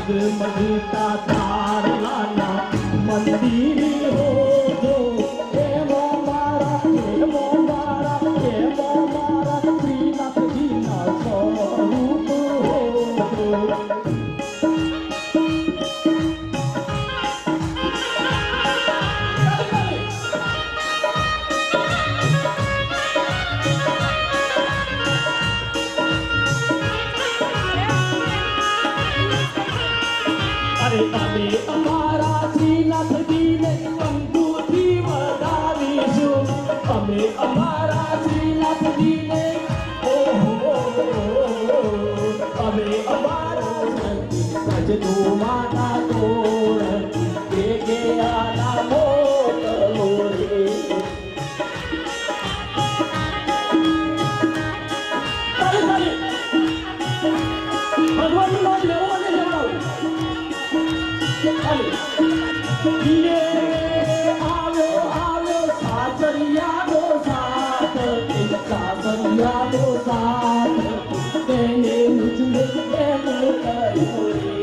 जगमगता तारलाना मंदिर हो जो हे मो मारा श्रीनाथ जी ना स्वरूप हो जो। अरे अमे अमारा श्रीनाथ जी ने अंगूठी वधावीशुं अमे अमारा श्रीनाथ जी ने अमे अमारा सजनो माता तोड़ के आना मोटलो रे। भगवान नाम लेवो ने लेवो ये आओ आओ सासरिया दो साथ तेने मुझे तेने कहो रे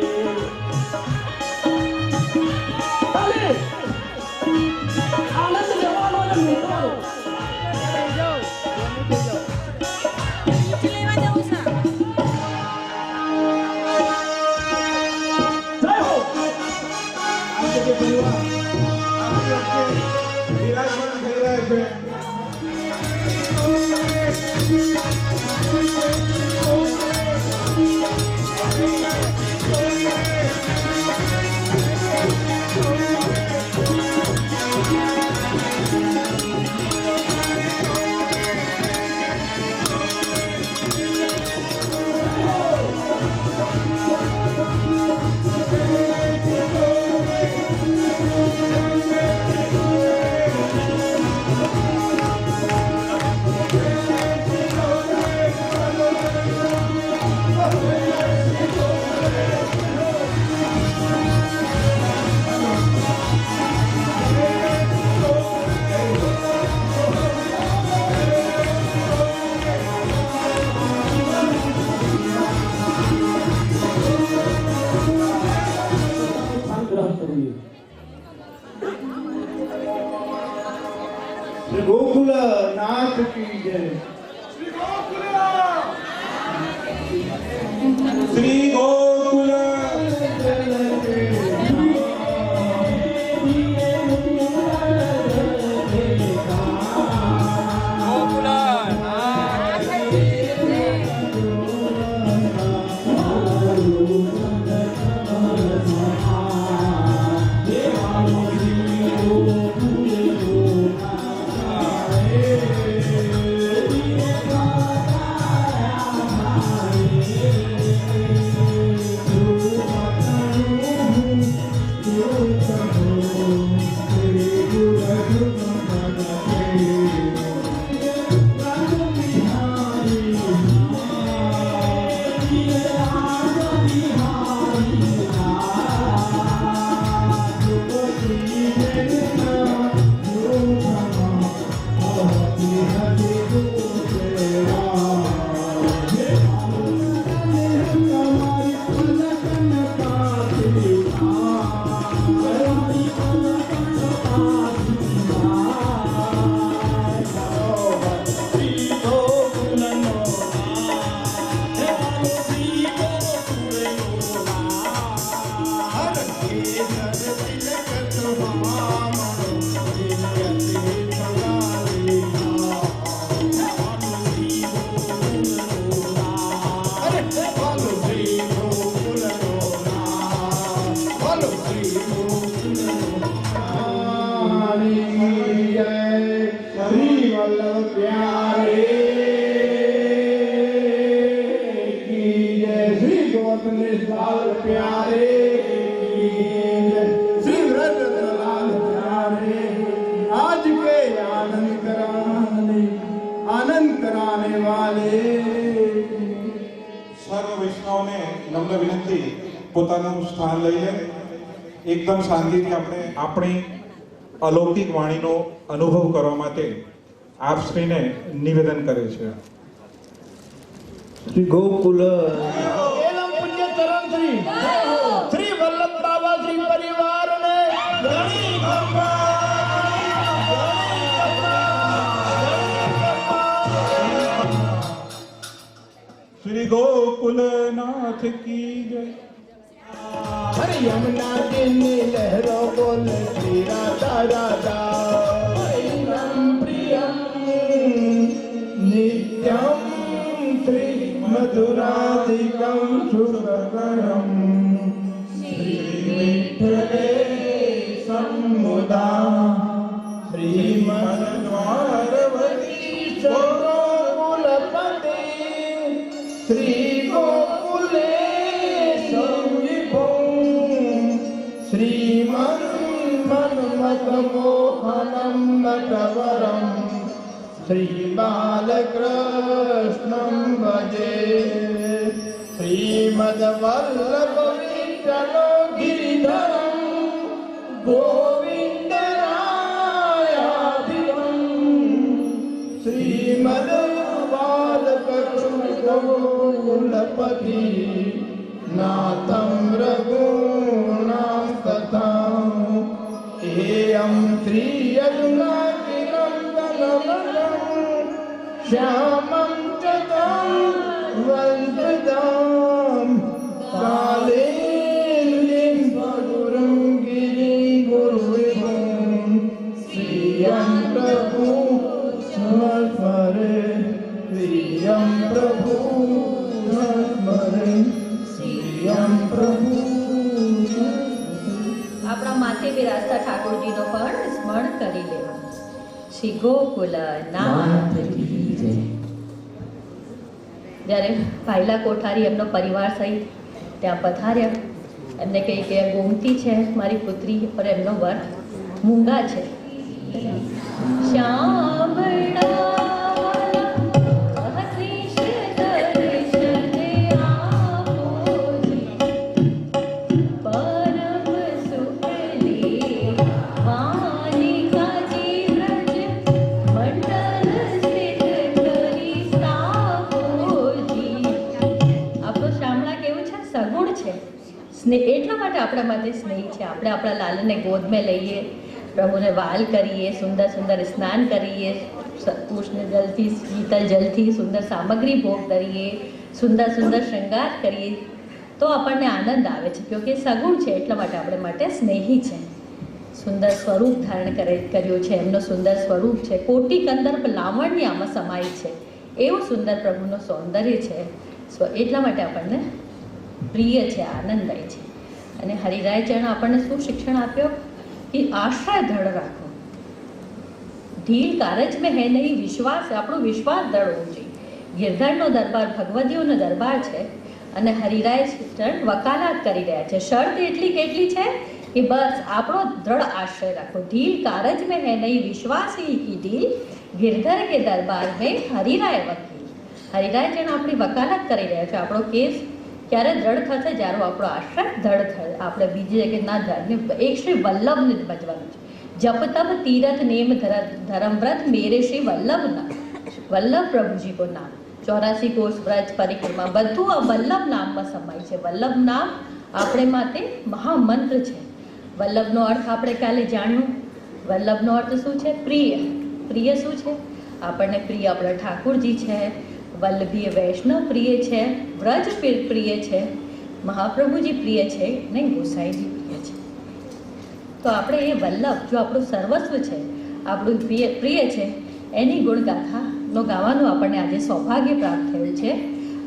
आनंद लेवानो ने मित्रो गोकुल नाथ की जय। श्री गोकुल स्थान लई ले एकदम शांति थी अपनी अलौकिक वाणी नो अनुभव करवा माटे आप श्री ने निवेदन करे छे। श्री गोकुल एलम पुण्य चरण श्री श्री गोकुलनाथ की जय। हरे यमुना किन्नी लहरों बोल श्री राधा राधा प्रियम प्रियम नित्यम श्री मधुराधिकम सुखकरम श्री विठ्ठलेशं मुदा श्रीमद्वारवती गोकुलपते श्री श्रीमन्मन्मथमोहनं नटवरं श्रीबालकृष्णं भजे श्रीमद्वल्लभविठ्ठलो गिरिधरं गोविन्दरायाधिपं श्रीमद्बालकृष्णगोकुलपति नाथं रघूणां कथां एयं श्री यदुनागिरं श्यामं च तं वन्ददां कालेन्दीं मधुरं गिरिगुरुविभुं श्रियं प्रभु स्मरे प्रियं प्रभु स्मरे श्रियं प्रभु। આપણા માથે બિરાજતા ઠાકોરજીનો પણ સ્મરણ કરી લેવાનું. શ્રી ગોકુલનાથ કી જય. જ્યારે ભાઈલા કોઠારી એમનો પરિવાર સહિત ત્યાં પધાર્યા, એમને કહી કે ગોમતી છે મારી પુત્રી અને એમનો વર મૂંગા છે. શ્યામળા એટલા માટે આપણા માટે સ્નેહી છે. આપણે આપણા લાલને ગોદમાં લઈએ, પ્રભુને વાલ કરીએ, સુંદર સુંદર સ્નાન કરીએ, ઉષ્ણ જલથી શીતલ જલથી સુંદર સામગ્રી ભોગ કરીએ, સુંદર સુંદર શૃંગાર કરીએ તો આપણને આનંદ આવે છે. કે સગુણ છે એટલા માટે આપણે માટે સ્નેહી છે. સુંદર સ્વરૂપ ધારણ કર્યું છે, એમનું સુંદર સ્વરૂપ છે. કોટી કંદર્પ લાવણ્ય આમાં સમાય છે. એવું સુંદર પ્રભુનું સૌંદર્ય છે. એટલા માટે આપણને પ્રિય છે, આનંદદાય છે. અને હરિરાયચરણ આપણને શું શિક્ષણ આપ્યો કે આશ્રય દ્રઢ રાખો. ઢીલ કારજ મેં હે નહીં, વિશ્વાસ, આપણો વિશ્વાસ દ્રઢ હોવો જોઈએ. ગિરધરનો દરબાર ભગવદીઓનો દરબાર છે અને હરિરાયચરણ વકાલાત કરી રહ્યા છે. શરત એટલી કેટલી છે કે બસ આપણો દ્રઢ આશ્રય રાખો. ઢીલ કારજ મેં હે નહીં, વિશ્વાસ કી ઢીલ, ગિરધર કે દરબાર મેં હરિરાય વકીલ. હરિરાયચરણ આપણી વકાલત કરી રહ્યા છે. આપણો કેસ ક્યારે દ્રઢ થશે? જ્યારે આપણો આશ્રય દ્રઢ થશે. આપણે બીજી જગ્યાએ ના ધર્મ એક શ્રી વલ્લભને જ ભજવાનું છે. જપ તપ તીરથ નેમ ધર્મવ્રત મેરે શ્રી વલ્લભના, વલ્લભ પ્રભુજી કો નામ, 84 કોષ વ્રજ પરિક્રમા, બધું આ વલ્લભ નામમાં સમાય છે. વલ્લભ નામ આપણે માટે મહામંત્ર છે. વલ્લભનો અર્થ આપણે કાલે જાણ્યું. વલ્લભનો અર્થ શું છે? પ્રિય. પ્રિય શું છે? આપણને પ્રિય આપણા ઠાકોરજી છે, વલ્લભીય વૈષ્ણવ પ્રિય છે, વ્રજ પ્રિય છે, મહાપ્રભુજી પ્રિય છે ને ગોસાઈજી પ્રિય છે. તો આપણે એ વલ્લભ જો આપણું સર્વસ્વ છે, આપણું પ્રિય છે, એની ગુણગાથાનો ગાવાનું આપણને આજે સૌભાગ્ય પ્રાપ્ત થયું છે.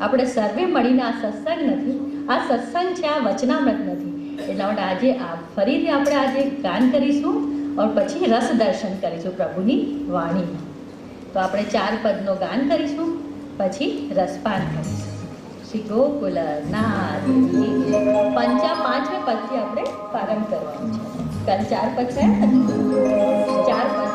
આપણે સર્વે મળીને આ સત્સંગ નથી, આ સત્સંગ છે, આ વચનામૃત નથી. એટલા માટે આજે ફરીથી આપણે આજે ગાન કરીશું और પછી રસ દર્શન કરીશું પ્રભુની વાણીમાં. તો આપણે 4 પદનો ગાન કરીશું, પછી રસપાન કરીશું. શ્રી ગોકુલનાથ પંચા 5મે પદથી આપણે પારણ કરવાનું છે. કાલ 4 પદ છે, 4 પદ.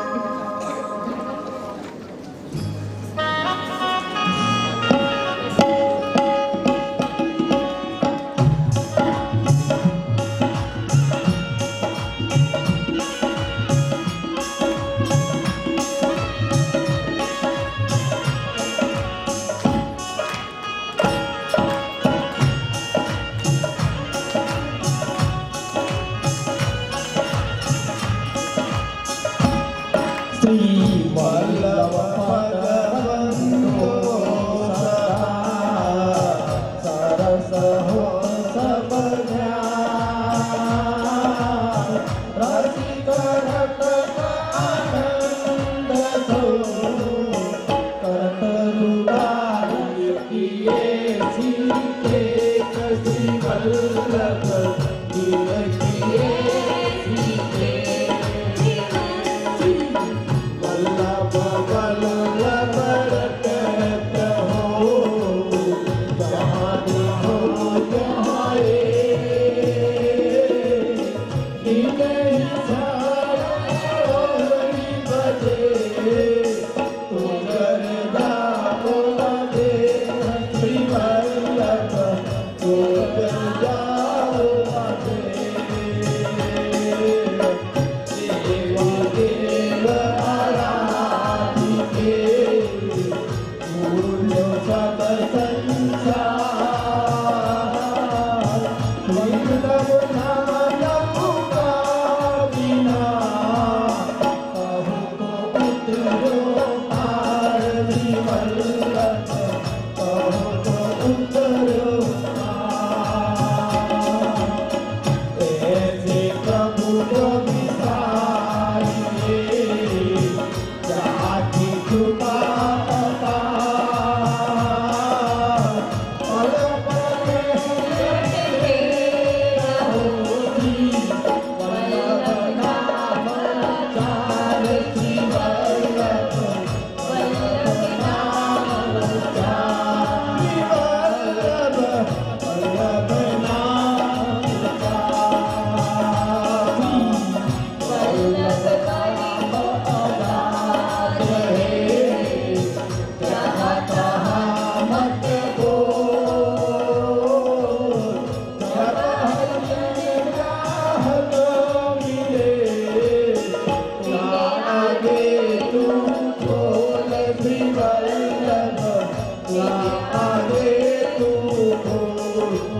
आगे तू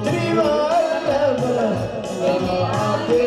श्री वल्लभ आगे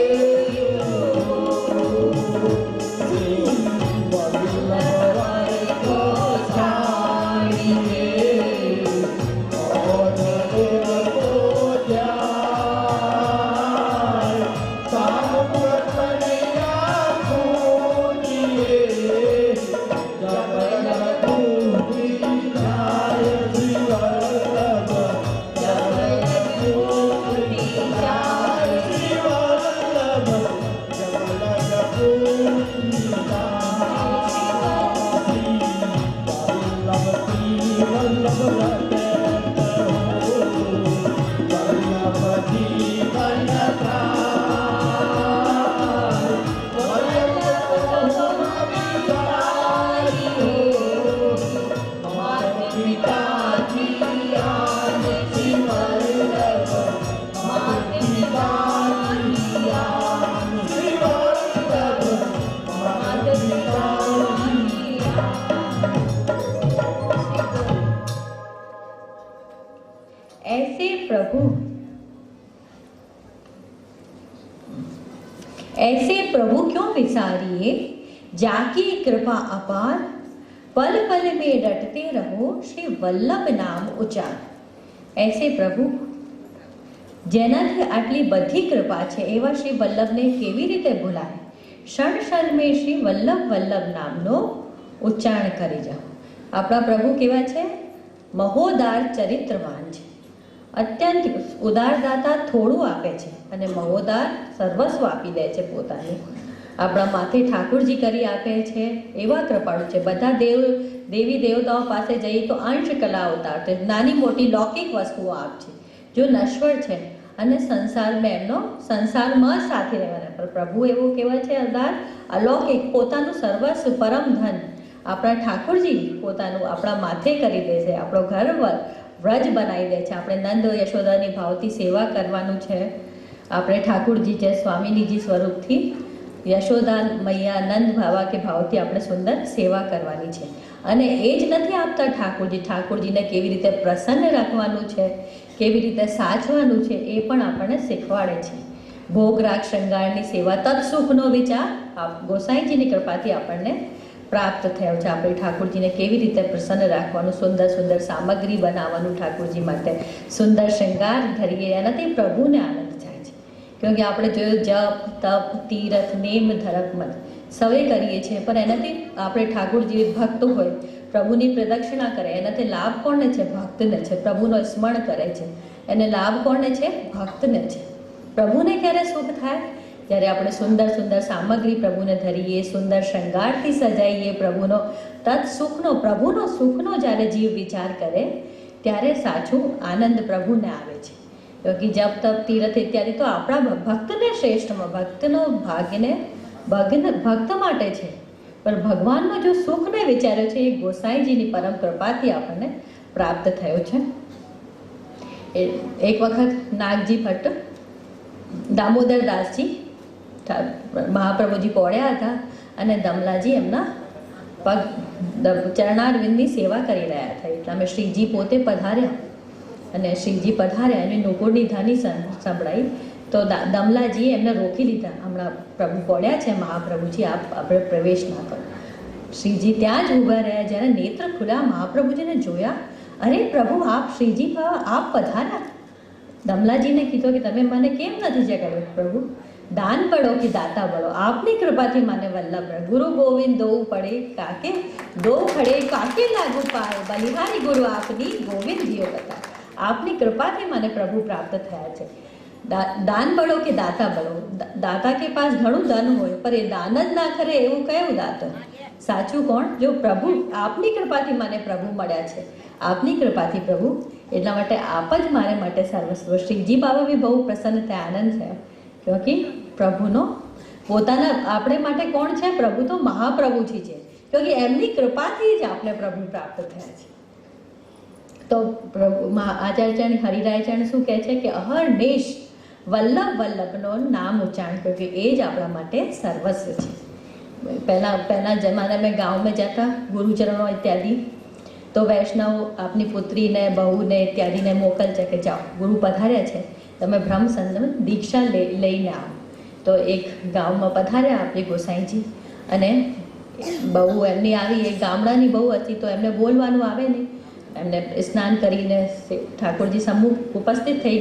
ऐसे प्रभु क्यों विसारिए, जाकी कृपा अपार, पल पल में डटते रहो श्री वल्लभ नाम उच्चार। ऐसे પ્રભુ જેનાથી આટલી બધી કૃપા છે એવા શ્રી વલ્લભને કેવી રીતે ભૂલાય? ક્ષણ ક્ષણ મેં શ્રી વલ્લભ વલ્લભ નામનો ઉચ્ચારણ કરી જાઓ. આપણા પ્રભુ કેવા છે? મહોદાર ચરિત્રવાન છે. અત્યંત ઉદારદાતા થોડું આપે છે અને મહોદાર સર્વસ્વ આપી દે છે પોતાનું. આપણા માથે ઠાકુરજી કરી આપે છે એવા કૃપાળુ છે. બધા દેવી દેવતાઓ પાસે જઈએ તો અંશ કલા અવતાર છે, નાની મોટી લૌકિક વસ્તુઓ આપ છે જો નશ્વર છે અને સંસારમાં એમનો સંસારમાં સાથે રહેવાના. પણ પ્રભુ એવું કહેવાય છે ઉદાર અલૌકિક, પોતાનું સર્વસ્વ પરમ ધન આપણા ઠાકુરજી પોતાનું આપણા માથે કરી દે છે, આપણો ઘર વ્રજ બનાવી દે છે. આપણે નંદ યશોદાની ભાવથી સેવા કરવાનું છે. આપણે ઠાકુરજી છે સ્વામિનીજી સ્વરૂપથી યશોદા મૈયા નંદ ભાવા કે ભાવથી આપણે સુંદર સેવા કરવાની છે. અને એ જ નથી આપતા ઠાકુરજીને કેવી રીતે પ્રસન્ન રાખવાનું છે, કેવી રીતે સાચવાનું છે એ પણ આપણને શીખવાડે છે. ભોગ રાગ શૃંગારની સેવા તત્સુખનો વિચાર ગોસાઈજીની કૃપાથી આપણને પ્રાપ્ત થયો છે. આપણે ઠાકુરજીને કેવી રીતે પ્રસન્ન રાખવાનું, સુંદર સુંદર સામગ્રી બનાવવાનું ઠાકુરજી માટે, સુંદર શૃંગાર ધરીએ, એનાથી પ્રભુને આનંદ જાય છે. કેમકે આપણે જોયું જપ તપ તીરથ નેમ ધરક મત સવે કરીએ છીએ, પણ એનાથી આપણે ઠાકુરજી ભક્ત હોય પ્રભુની પ્રદક્ષિણા કરે, એનાથી લાભ કોને છે? ભક્તને છે. પ્રભુનો સ્મરણ કરે છે એને લાભ કોને છે? ભક્તને છે. પ્રભુને ક્યારે સુખ થાય? જ્યારે આપણે સુંદર સુંદર સામગ્રી પ્રભુને ધરીએ, સુંદર શૃંગારથી સજાઈએ, પ્રભુનો સુખનો જ્યારે જીવ વિચાર કરે ત્યારે સાચું આનંદ પ્રભુને આવે છે. કે જપ તપ તીરથ ઇત્યાદિ તો આપણા ભક્તને શ્રેષ્ઠમાં, ભક્તનો ભાગ્યને ભક્ત માટે છે. પણ ભગવાનનો જો સુખને વિચાર્યો છે એ ગોસાઈજીની પરમ કૃપાથી આપણને પ્રાપ્ત થયો છે. એક વખત નાગજી ભટ્ટ દામોદર દાસજી મહાપ્રભુજી પહોળ્યા હતા અને દમલાજી એમના પગ ચરણારવિંદની સેવા કરી રહ્યા હતા. એટલામાં શ્રીજી પોતે પધાર્યા અને શ્રીજી પધાર્યા એની નુકુળની ધ્વનિ સંભળાઈ તો દમલાજીએ એમને રોકી લીધા. હમણાં પ્રભુ પહોળ્યા છે મહાપ્રભુજી, આપણે પ્રવેશ ના કરો. શ્રીજી ત્યાં જ ઊભા રહ્યા. જ્યારે નેત્ર ખુલ્યા મહાપ્રભુજીને જોયા, અરે પ્રભુ આપ શ્રીજી આપ પધાર્યા. દમલાજીને કીધું કે તમે મને કેમ નથી જગાડ્યો? પ્રભુ દાન બળો કે દાતા બળો, આપની કૃપાથી મને વલ્લભ ગુરુ ગોવિંદ દો પડે કાકે દો ખડે કાકે લાગુ પાય, બલિહારી ગુરુ આપની ગોવિંદ જીઓ બતા. આપની કૃપાથી મને પ્રભુ પ્રાપ્ત થયા છે. દાન બળો કે દાતા બળો, દાતા કે પાસ ઘણું ધન હોય પણ એ દાન જ ના કરે એવું કયું દાતો? સાચું કોણ? જો પ્રભુ આપની કૃપાથી મને પ્રભુ મળ્યા છે, આપની કૃપાથી પ્રભુ, એટલા માટે આપ જ મારે માટે સર્વસ્વ. શ્રીજી બાબા બી બહુ પ્રસન્ન થયા, આનંદ થયો. ક્યોંકિ પ્રભુનો પોતાના આપણે માટે કોણ છે? પ્રભુ તો મહાપ્રભુજી છે. ક્યોંકિ એમની કૃપાથી જ આપણે પ્રભુ પ્રાપ્ત થયા છે. તો પ્રભુ આચાર્યચરણ હરિરાયચરણ શું કહે છે કે અહર્નિશ વલ્લભનો નામ ઉચ્ચારણ કર્યું, કે એ જ આપણા માટે સર્વસ્વ છે. પહેલાં જમાના મેં ગાँव में जाता गुरुचरणों इत्यादि તો વૈષ્ણવ આપની પુત્રીને બહુને ઇત્યાદિને મોકલશે કે જાઓ ગુરુ પધાર્યા છે, તમે બ્રહ્મ સંબંધ દીક્ષા લઈને આવો. તો એક ગામમાં પધાર્યા આપણી ગોસાઈજી, અને બહુ એમની આવી, એક ગામડાની બહુ હતી, તો એમને બોલવાનું આવે નહીં. એમને સ્નાન કરીને ઠાકોરજી સમ્મુખ ઉપસ્થિત થઈ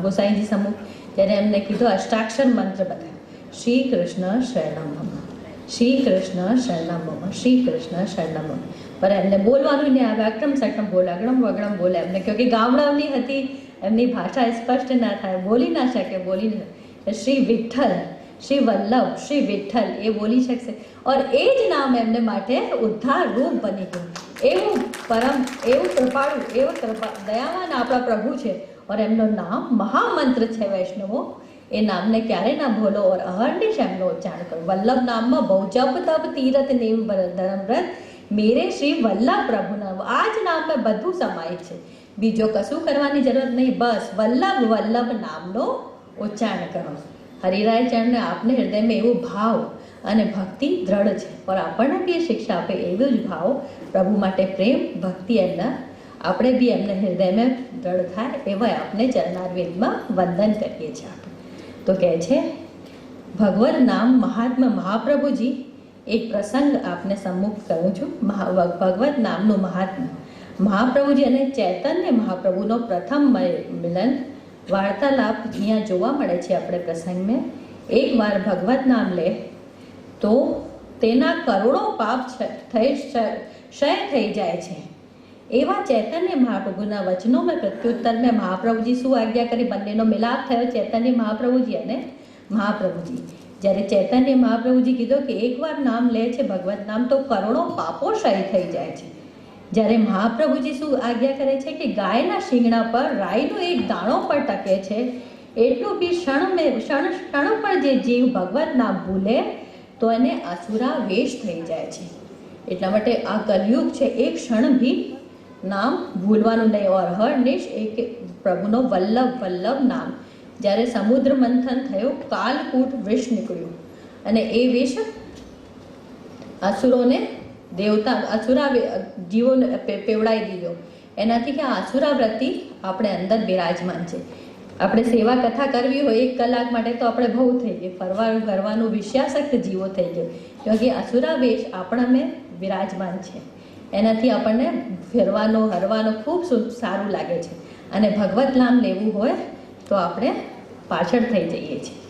ગોસાઈજી સમ્મુખ, ત્યારે એમને કીધું અષ્ટાક્ષર મંત્ર બધા, શ્રી કૃષ્ણ શરણમ મમ, શ્રી કૃષ્ણ શરણમ મમ, શ્રી કૃષ્ણ શરણમ મમ. પણ એમને બોલવાનું નહીં આવે, અક્રમ સક્રમ બોલે, અગડમ વગડમ બોલે એમને, ક્યોંકિ ગામડાની હતી, એમની ભાષા સ્પષ્ટ ના થાય, બોલી ના શકે, બોલી ના. શ્રી વિઠ્ઠલ, શ્રી વલ્લભ, શ્રી વિઠ્ઠલ એ બોલી શકશે. ઓર એ જ નામ એમને માટે ઉદ્ધાર રૂપ બની ગયું. એવું પરમ, એવું કૃપાળુ, એવું દયાવાન આપણા પ્રભુ છે. ઓર એમનું નામ મહામંત્ર છે વૈષ્ણવો. એ નામને ક્યારે ના ભૂલો, ઓર અહર્નિશ એમનો ઉચ્ચારણ કરો. વલ્લભ નામમાં બહુ જપ તપ તીરથ નેવ ધર્મવ્રત મેરે શ્રી વલ્લભ પ્રભુના, આ જ નામમાં બધું સમાય છે. બીજો કશું કરવાની જરૂરત નહીં, બસ વલ્લભ વલ્લભ નામનો ઉચ્ચારણ કરો. હરિરાય ચરણને આપને હૃદયમાં એવો ભાવ અને ભક્તિ દ્રઢ છે. પણ આપણને બી એ શિક્ષા આપે એવો જ ભાવ, પ્રભુ માટે પ્રેમ ભક્તિ એમના, આપણે બી એમને હૃદયમાં દ્રઢ થાય એવા આપણે ચરણારવિંદમાં વંદન કરીએ છીએ. આપણે તો કહે છે ભગવત નામ મહાત્મા મહાપ્રભુજી, એક પ્રસંગ આપને સમ્મુખ કરું છું. ભગવત નામનું મહાત્મા, મહાપ્રભુજી અને ચૈતન્ય મહાપ્રભુનો પ્રથમ મિલન વાર્તાલાપ અહીંયા જોવા મળે છે. આપણે પ્રસંગમાં એકવાર ભગવત નામ લે તો તેના કરોડો પાપ ક્ષય થઈ જાય છે. એવા ચૈતન્ય મહાપ્રભુના વચનોમાં પ્રત્યુત્તરમાં મહાપ્રભુજી શું આજ્ઞા કરી, બંનેનો મિલાપ થયો ચૈતન્ય મહાપ્રભુજી અને મહાપ્રભુજી. જ્યારે ચૈતન્ય મહાપ્રભુજી કીધું કે એકવાર નામ લે છે ભગવત નામ તો કરોડો પાપો ક્ષય થઈ જાય છે. જ્યારે મહાપ્રભુજી શું આજ્ઞા કરે છે કે ગાયના શિંગડા પર રાઈનો એક દાણો પર ટકે છે, એટલું બી ક્ષણ પર જે જીવ ભગવત નામ ભૂલે તો એને અસુરા વેશ થઈ જાય છે. એટલા માટે આ કલયુગ છે, એક ક્ષણ ભી નામ ભૂલવાનું નહીં. ઓર હરનિશ એક પ્રભુનો વલ્લભ વલ્લભ નામ. જ્યારે સમુદ્ર મંથન થયું, કાલકૂટ વિષ નીકળ્યું, અને એ વિષ અસુરોને અસુરા જીવોને પીવડાવી દીધો. એનાથી કે આ અસુરાવૃત્તિ આપણે અંદર બિરાજમાન છે. આપણે સેવા કથા કરવી હોય 1 કલાક માટે તો આપણે બહુ થઈ ગઈ, ફરવાનું વિષયાસક્ત જીવો થઈ ગયો, ક્યોંકિ અસુરાવેશ આપણામાં બિરાજમાન છે. એનાથી આપણને ફેરવાનો હરવાનો ખૂબ સારું લાગે છે. અને ભગવત નામ લેવું હોય તો આપણે પાછળ થઈ જઈએ છીએ.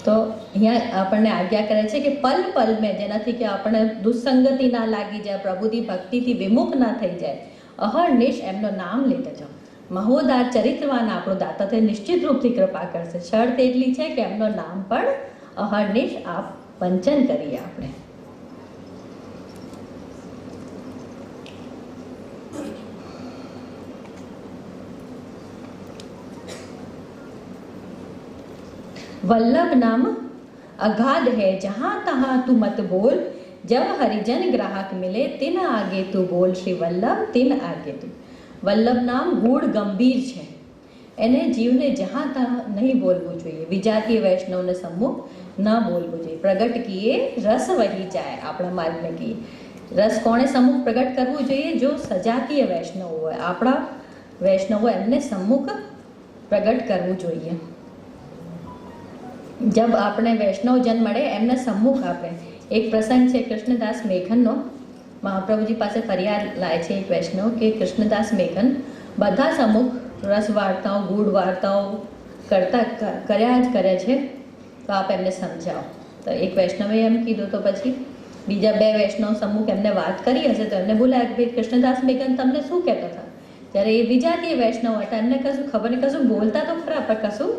તો અહીંયા આપણને આજ્ઞા કરે છે કે પલ પલ મેં, જેનાથી કે આપણને દુસ્સંગતિ ના લાગી જાય, પ્રભુની ભક્તિથી વિમુખ ના થઈ જાય, અહર્નિશ એમનો નામ લેતા જાઓ. મહોદાર ચરિત્રવાન આપણો દાતા તે નિશ્ચિત રૂપથી કૃપા કરશે. શરત એટલી છે કે એમનો નામ પણ અહર્નિશ આપ વંચન કરીએ. આપણે वल्लभ नाम अगाध है जहाँ तहाँ तू मत बोल, जब हरिजन ग्राहक मिले तिन आगे तू बोल, श्री वल्लभ तिन आगे तू. वल्लभ नाम गूढ़ गंभीर છે, એને જીવને જहाँ તहाँ નહીં બોલવું જોઈએ, વિજાતીય વૈષ્ણવને સમ્મુખ ન બોલવું જોઈએ. પ્રગટ કીએ રસ વહી જાય, આપણા માર્ગને કીએ રસ કોણે સમ્મુખ પ્રગટ કરવું જોઈએ? જો સજાતીય વૈષ્ણવ હોય, આપણા વૈષ્ણવો એમને સમ્મુખ પ્રગટ કરવું જોઈએ. જબ આપણે વૈષ્ણવજન મળે એમને સમ્મુખ આપણે. એક પ્રસંગ છે કૃષ્ણદાસ મેઘનનો. મહાપ્રભુજી પાસે ફરિયાદ લાય છે એક વૈષ્ણવ કે કૃષ્ણદાસ મેઘન બધા સમ્મુખ રસ વાર્તાઓ ગૂઢ વાર્તાઓ કર્યા જ કરે છે, તો આપ એમને સમજાવો. તો એક વૈષ્ણવે એમ કીધું, તો પછી બીજા 2 વૈષ્ણવ સમ્મુખ એમને વાત કરી હશે તો એમને બોલાય કે ભાઈ કૃષ્ણદાસ મેઘન તમને શું કહેતો હતા? જ્યારે એ વિજાતીય વૈષ્ણવ હતા, એમને કશું ખબર નહીં, કશું બોલતા તો ખરા પણ કશું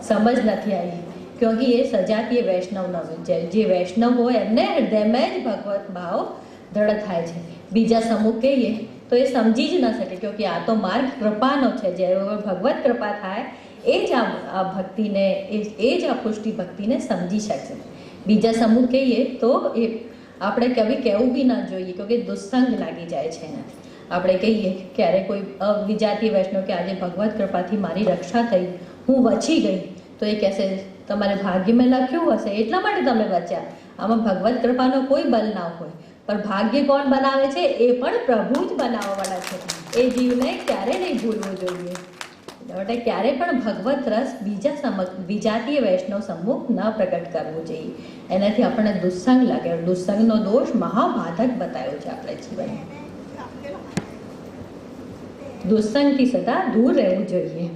સમજ નથી આવી, ક્યોંકિ એ સજાતીય વૈષ્ણવ ન હોય. જે વૈષ્ણવ હોય એમને હૃદયમાં જ ભગવત ભાવ દ્રઢ થાય છે. બીજા સમૂહ કહીએ તો એ સમજી જ ન શકે, ક્યોંકિ આ તો માર્ગ કૃપાનો છે. જ્યારે ભગવત કૃપા થાય એ જ આ ભક્તિને, એ જ આ પુષ્ટિ ભક્તિને સમજી શકશે. બીજા સમૂહ કહીએ તો એ આપણે કહેવું બી ન જોઈએ, ક્યોંકિ દુસ્સંગ લાગી જાય છે એનાથી. આપણે કહીએ ક્યારે કોઈ વિજાતીય વૈષ્ણવ કે આજે ભગવત કૃપાથી મારી રક્ષા થઈ, હું વચી ગઈ, તો એ કહેશે તમારે ભાગ્યમાં લખ્યું હશે એટલા માટે તમે બચ્યા, આમાં ભગવત કૃપાનો કોઈ બલ ના હોય. પણ ભાગ્ય કોણ બનાવે છે? એ પણ પ્રભુ જ બનાવવાવાળા છે. એ જીવને ક્યારે નહીં ભૂલવું જોઈએ. માટે ક્યારે પણ ભગવત રસ બીજા વિજાતીય વૈષ્ણવ સમ્મુખ ન પ્રગટ કરવું જોઈએ. એનાથી આપણને દુસ્સંગ લાગે. દુસ્સંગનો દોષ મહાબાધક બતાવ્યો છે આપણે જીવનમાં. દુસ્સંગથી સદા દૂર રહેવું જોઈએ.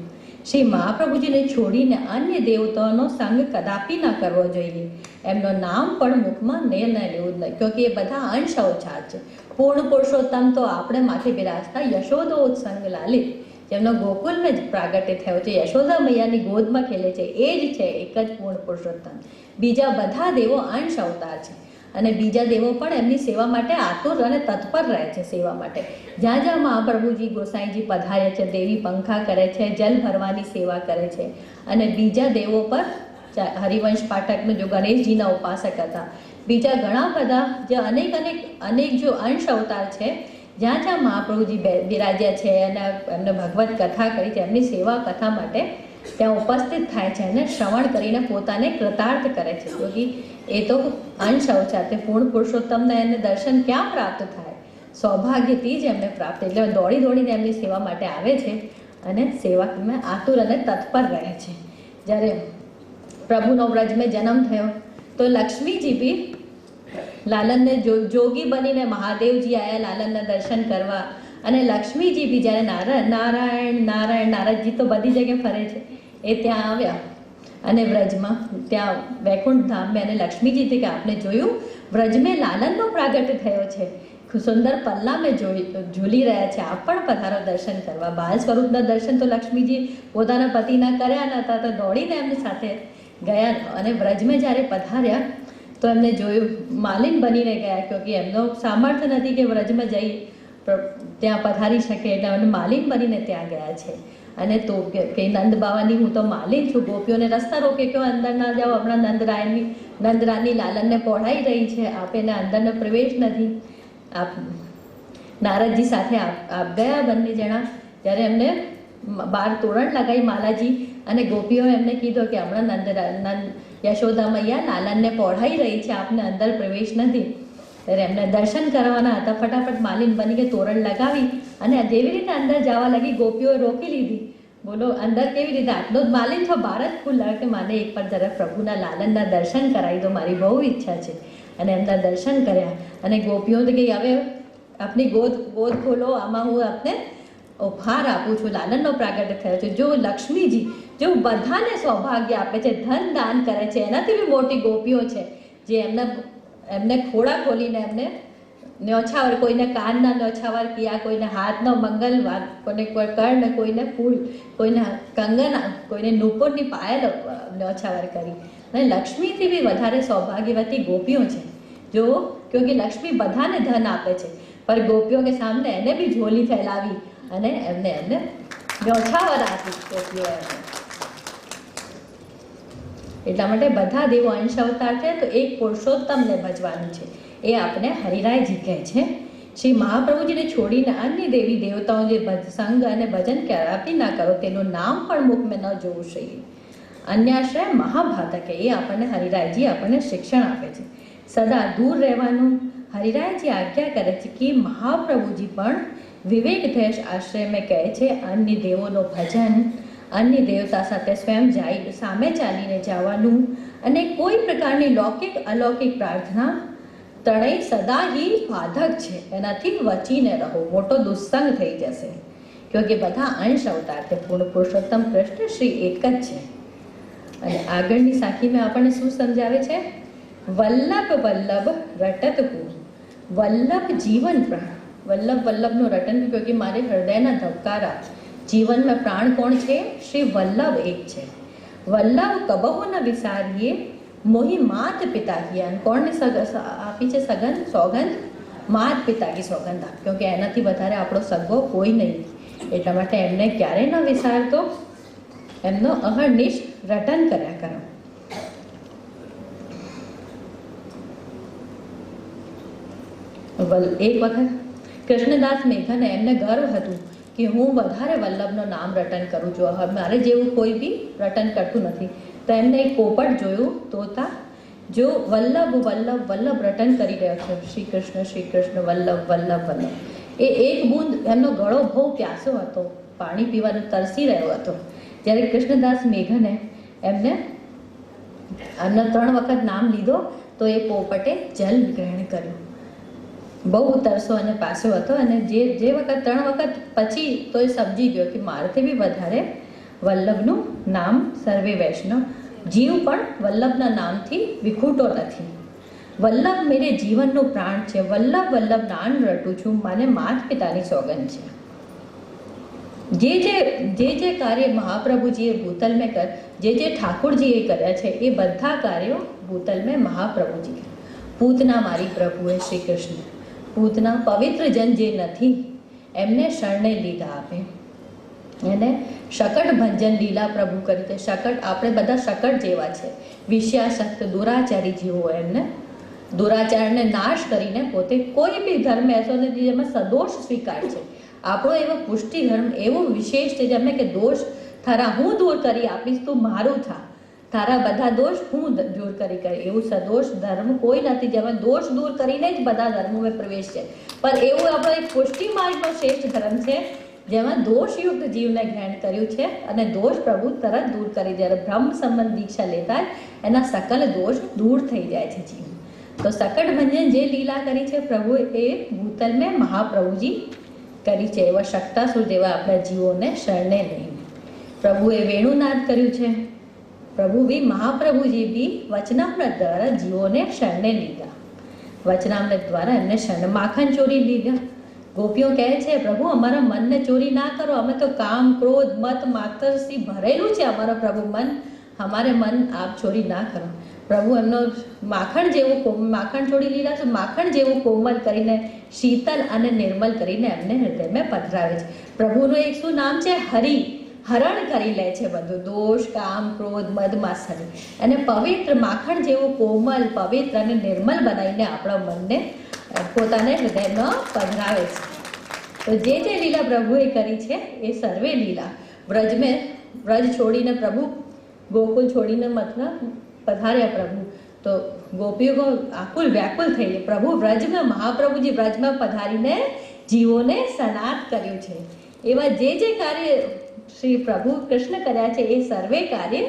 શ્રી મહાપ્રભુજીને છોડીને અન્ય દેવતાઓનો સંગ કદાપી ન કરવો જોઈએ. એમનો નામ પણ મુખમાં ન લેવું જ નહીં, ક્યોંકિ એ બધા અંશ અવચાર છે. પૂર્ણ પુરુષોત્તમ તો આપણે માથે બિરાજતા યશોદોત્સંગ લાલિત, જેમનો ગોકુલમાં જ પ્રાગટ્ય થયો છે, યશોદા મૈયાની ગોદમાં ખેલે છે, એ જ છે એક જ પૂર્ણ પુરુષોત્તમ. બીજા બધા દેવો અંશ અવતાર છે અને બીજા દેવો પણ એમની સેવા માટે આતુર અને તત્પર રહે છે. સેવા માટે જ્યાં જ્યાં મહાપ્રભુજી ગોસાઈજી પધારે છે, દેવી પંખા કરે છે, જલ ભરવાની સેવા કરે છે. અને બીજા દેવો પર હરિવંશ પાઠકનો જો ગણેશજીના ઉપાસક હતા, બીજા ઘણા બધા જે અનેક જો અંશ અવતાર છે, જ્યાં જ્યાં મહાપ્રભુજી બિરાજ્યા છે અને એમને ભગવત કથા કરી છે, એમની સેવા કથા માટે ત્યાં ઉપસ્થિત થાય છે અને શ્રવણ કરીને પોતાને કૃતાર્થ કરે છે. ક્યોંકિ એ તો અંશ અવચાર, તે પૂર્ણ પુરુષોત્તમને એને દર્શન ક્યાં પ્રાપ્ત થાય? સૌભાગ્યથી જ એમને પ્રાપ્ત. એટલે દોડીને એમની સેવા માટે આવે છે અને સેવામાં આતુર અને તત્પર રહે છે. જ્યારે પ્રભુનો વ્રજમાં જન્મ થયો તો લક્ષ્મીજી બી લાલનને જોગી બનીને મહાદેવજી આવ્યા લાલનના દર્શન કરવા. અને લક્ષ્મીજી બી જ્યારે નારાયણજી તો બધી જગ્યાએ ફરે છે, એ ત્યાં આવ્યા અને વ્રજમાં ત્યાં વૈકુંઠ ધામમાં અને લક્ષ્મીજીથી કે આપણે જોયું વ્રજમાં લાલનનો પ્રાગટ્ય થયો છે, સુંદર પલ્લામાં ઝૂલી રહ્યા છે, આપ પણ પધારો દર્શન કરવા. બાલ સ્વરૂપના દર્શન તો લક્ષ્મીજી પોતાના પતિના કર્યા નહોતા, તો દોડીને એમની સાથે ગયા અને વ્રજમાં જ્યારે પધાર્યા તો એમને જોયું, માલિન બનીને ગયા, ક્યોંકિ એમનો સામર્થ્ય નથી કે વ્રજમાં જઈ ત્યાં પધારી શકે, એટલે એમને માલિન બનીને ત્યાં ગયા છે. અને તો કે નંદ બાવાની હું તો માલિન છું, ગોપીઓને રસ્તા રોકે કે અંદર ના જાઓ, હમણાં નંદરાની લાલનને પહોળાઈ રહી છે, આપેને અંદરનો પ્રવેશ નથી. આપ નારદજી સાથે આપ ગયા બંને જણા. જ્યારે એમને બાર તોરણ લગાવી માલાજી અને ગોપીઓ એમને કીધું કે હમણાં યશોદા મૈયા લાલનને પહોળાઈ રહી છે, આપને અંદર પ્રવેશ નથી. ત્યારે એમને દર્શન કરવાના હતા, ફટાફટ માલિન બની કે તોરણ લગાવી અને જેવી રીતે અંદર જવા લાગી, ગોપીઓએ રોકી લીધી. બોલો અંદર કેવી રીતે? આટલો જ માલિન છો, ભારત ખુલ્લા કે માને એક પર જરા પ્રભુના લાલનના દર્શન કરાવી દો, મારી બહુ ઈચ્છા છે. અને એમના દર્શન કર્યા અને ગોપીઓ તો કે હવે આપની ગોદ ખોલો, આમાં હું આપને ઉપહાર આપું છું. લાલનનો પ્રાગટ્ય થયો છે. જો લક્ષ્મીજી જો બધાને સૌભાગ્ય આપે છે, ધન દાન કરે છે, એનાથી બી મોટી ગોપીઓ છે જે એમને ખોળા ખોલીને એમને ન્યોછાવર, કોઈને કાનના ન્યોછાવર કિયા, કોઈને હાથનો મંગલવાર, કોઈને કોઈ કર્ણ, કોઈને ફૂલ, કોઈને કંગન, કોઈને નૂપુરની પાયલ ન્યોછાવર કરી. અને લક્ષ્મીથી બી વધારે સૌભાગ્યવતી ગોપીઓ છે. જો ક્યોંકિ લક્ષ્મી બધાને ધન આપે છે, પર ગોપીઓ કે સામને એને બી ઝોલી ફેલાવી અને એમને ન્યોછાવર આપી ગોપીઓ એમને. એટલા માટે બધા દેવો અંશ અવતાર છે, તો એક પુરુષોત્તમને ભજવાનું છે. એ આપણે હરિરાયજી કહે છે. શ્રી મહાપ્રભુજીને છોડીને અન્ય દેવી દેવતાઓ જે સંગ અને ભજન ક્યારાપી ના કરો, તેનું નામ પણ મુખમાં ન જોવું જોઈએ. અન્યાશ્રય મહાભાતક, એ આપણને હરિરાયજી આપણને શિક્ષણ આપે છે. સદા દૂર રહેવાનું હરિરાયજી આજ્ઞા કરે છે કે મહાપ્રભુજી પણ વિવેક દેશ આશ્રયમાં કહે છે અન્ય દેવોનું ભજન, અન્ય દેવતા સાથે સ્વયં સામે ચાલીને જવાનું અને કોઈ પ્રકારની લૌકિક અલૌકિક પ્રાર્થના ત્રણેય સદા હિ બાધક છે. એનાથી વચીને રહો, મોટો દુસ્સંગ થઈ જશે. ક્યોંકિ બધા અંશ અવતાર છે, પૂર્ણ પુરુષોત્તમ કૃષ્ણ શ્રી એક જ છે. અને આગળની સાખીમાં આપણને શું સમજાવે છે? વલ્લભ વલ્લભ રટત કુ, વલ્લભ જીવન પ્રાણ. વલ્લભનું રટન, ક્યોંકિ મારે હૃદયના ધબકારા, જીવનમાં પ્રાણ કોણ છે? શ્રી વલ્લભ એક છે. વલ્લભ કબહુ ન વિસારીએ, મોહી માત પિતા કી. કોણને આપી છે સોગંદ? માત પિતા કી સોગંદ આપ, ક્યોંકિ એનાથી વધારે આપણો સગો કોઈ નહીં. એટલા માટે એમને ક્યારેય ન વિસારતો, એમનો અહર્નિશ રટન કર્યા કરો. એક વખત કૃષ્ણદાસ મેઘાને એમને ગર્વ હતું કે હું વધારે વલ્લભનું નામ રટન કરું છું, મારે જેવું કોઈ બી રટન કરતું નથી. તો એમને એક પોપટ જોયું, તોતા, જો વલ્લભ વલ્લભ વલ્લભ રટન કરી રહ્યો છે, શ્રી કૃષ્ણ વલ્લભ વલ્લભ વલ્લભ, એ એક બૂંદ એમનો ગળો બહુ પ્યાસો હતો, પાણી પીવાનો તરસી રહ્યો હતો. જ્યારે કૃષ્ણદાસ મેઘને એમને 3 વખત નામ લીધો તો એ પોપટે જલ ગ્રહણ કર્યું. બહુ તરસો અને પાસો હતો, અને જે વખત 3 વખત પછી તો એ સમજી ગયો કે મારાથી બી વધારે વલ્લભનું નામ સર્વે વૈષ્ણવ, જીવ પણ વલ્લભના નામથી વિખૂટો નથી. વલ્લભ મેરે જીવનનું પ્રાણ છે, વલ્લભ વલ્લભ નામ રટું છું, મને માત પિતાની સોગંદ છે. જે કાર્ય મહાપ્રભુજીએ ભૂતલ મેં જે ઠાकुरજીએ કર્યા છે એ બધા કાર્યો ભૂતલ મેં મહાપ્રભુજી. પૂતના મારી પ્રભુએ શ્રી કૃષ્ણ, પૂતના પવિત્ર જન જે નથી એમને શરણે લીધા આપે. એને શકટ ભંજન લીલા પ્રભુ કરી છે. શકટ, આપણે બધા શકટ જેવા છે, વિષયાસક્ત દુરાચારી જીવો. એમને દુરાચારને નાશ કરીને પોતે કોઈ બી ધર્મ એસો નથી જેમાં સદોષ સ્વીકાર છે. આપણો એવો પુષ્ટિ ધર્મ એવો વિશેષ છે જેમને કે દોષ તારા હું દૂર કરી આપીશ, તું મારું થા, તારા બધા દોષ હું દૂર કરી એવું સદોષ ધર્મ કોઈ નથી જેમાં દોષ દૂર કરીને જ બધા ધર્મોમાં પ્રવેશ છે. પણ એવું આપણો એક પુષ્ટિ માર્ગનો શ્રેષ્ઠ ધર્મ છે જેમાં દોષયુક્ત જીવને ગ્રહણ કર્યું છે, અને દોષ પ્રભુ તરત દૂર કરી. જ્યારે બ્રહ્મ સંબંધ દીક્ષા લેતા એના સકલ દોષ દૂર થઈ જાય છે જીવ. તો સકટ ભંજન જે લીલા કરી છે પ્રભુ એ ભૂતલ મેં મહાપ્રભુજી કરી છે. એવા શક્તાસુર જેવા આપણા જીવોને શરણે લઈને પ્રભુએ વેણુનાદ કર્યું છે. પ્રભુ બી મહાપ્રભુજી બી વચનામૃત દ્વારા જીવોને શરણે લીધા. વચનામૃત દ્વારા એમને શરણ, માખણ ચોરી લીધા. ગોપીઓ કહે છે પ્રભુ અમારા મનને ચોરી ના કરો, અમે તો કામ ક્રોધ મત માતરથી ભરેલું છે અમારું પ્રભુ મન, અમારે મન આપ ચોરી ના કરો. પ્રભુ એમનો માખણ છોડી લીધા છે, માખણ જેવું કોમલ કરીને શીતલ અને નિર્મલ કરીને એમને હૃદયમાં પધરાવે છે. પ્રભુનું એક શું નામ છે? હરિ. હરણ કરી લે છે બધું દોષ કામ ક્રોધ મદ માત્સર્ય, અને પવિત્ર માખણ જેવું કોમલ પવિત્ર અને નિર્મલ બનાવીને આપણા મનને પોતાને હૃદયમાં પધરાવે છે. તો જે લીલા પ્રભુએ કરી છે એ સર્વે લીલા વ્રજ છોડીને પ્રભુ ગોકુલ છોડીને મથુરા પધાર્યા પ્રભુ. તો ગોપીઓ આકુલ વ્યાકુલ થઈ ગઈ. પ્રભુ વ્રજમાં, મહાપ્રભુજી વ્રજમાં પધારીને જીવોને સનાત કર્યું છે. એવા જે કાર્ય શ્રી પ્રભુ કૃષ્ણ કર્યા છે એ સર્વે કાર્ય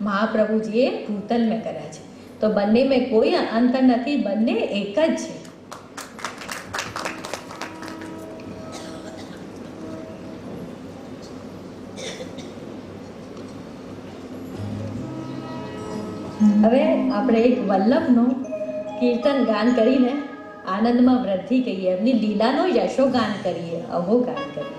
મહાપ્રભુજીએ ભૂતલ મેં કર્યા છે. તો બંને મેં કોઈ અંતર નથી, બંને એક જ છે. હવે આપણે એક વલ્લભનું કીર્તન ગાન કરીને આનંદમાં વૃદ્ધિ કહીએ, એમની લીલાનો યશો ગાન કરીએ, અહો ગાન કરીએ.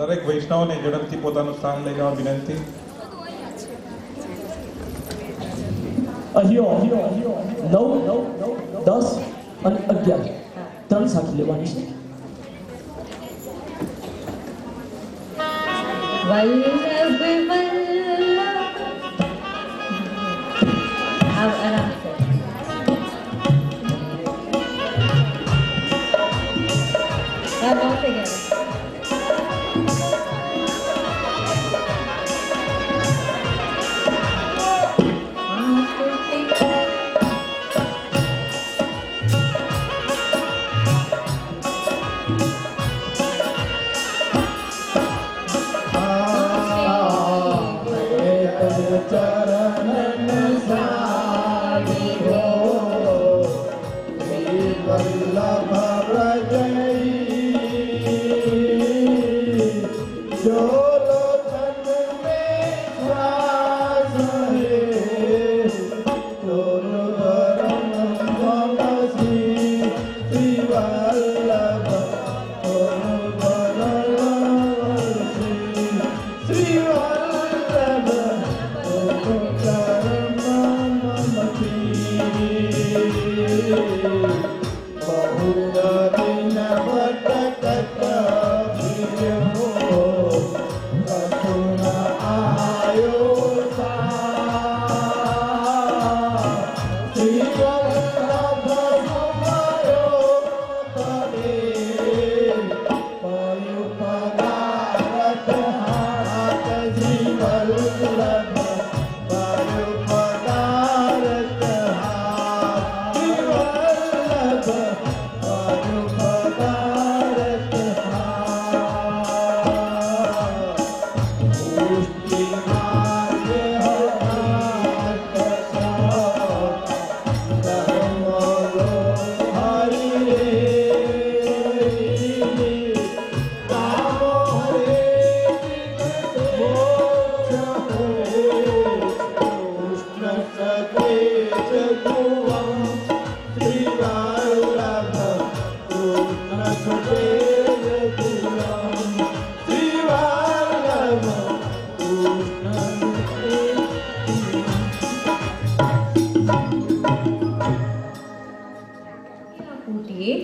દરેક વૈષ્ણવને ઝડપથી પોતાનું સ્થાન લઈ જવા વિનંતી. અહીંયો 9, 10 અને 11 ત્રણ સાખી લેવાની છે. વલ્લભ વલ્લભ આરામ से बहुत है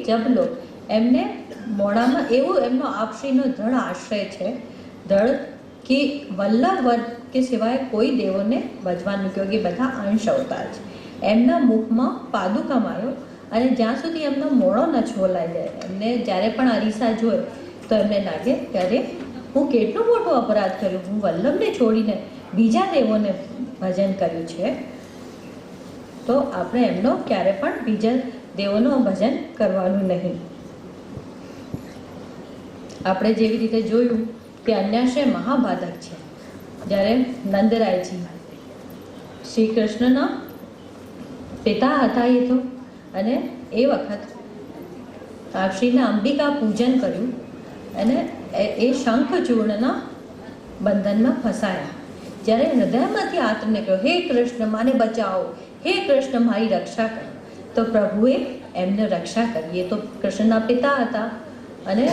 જબલો એમને મોડામાં એવું એમનો આપશ્રીનો દ્રઢ આશ્રય છે દ્રઢ કે વલ્લભ વર્ગ કે સિવાય કોઈ દેવોને ભજવાનું ક્યોંકि બધા અંશ અવતાર છે. એમના મુખમાં પાદુકા માર્યો અને જ્યાં સુધી એમનો મોડો ન છોલાઈ જાય એમને જ્યારે પણ અરીસા જોય તો એમને લાગે ત્યારે હું કેટલું મોટું અપરાધ કર્યું, હું વલ્લભને છોડીને બીજા દેવોને ભજન કર્યું છે. તો આપણે એમનો ક્યારે પણ બીજા દેવોનું ભજન કરવાનું નહીં. આપણે જેવી રીતે જોયું કે અન્યાશ્રય મહાબાધક છે. જ્યારે નંદરાયજી શ્રી કૃષ્ણના પિતા હતા એ તો, અને એ વખત શ્રીના અંબિકા પૂજન કર્યું અને એ શંખચૂર્ણના બંધનમાં ફસાયા. જ્યારે હૃદયમાંથી આત્મ નીકળ્યો, હે કૃષ્ણ માને બચાવો, હે કૃષ્ણ મારી રક્ષા કરો, તો પ્રભુએ એમને રક્ષા કરી. એ તો કૃષ્ણના પિતા હતા અને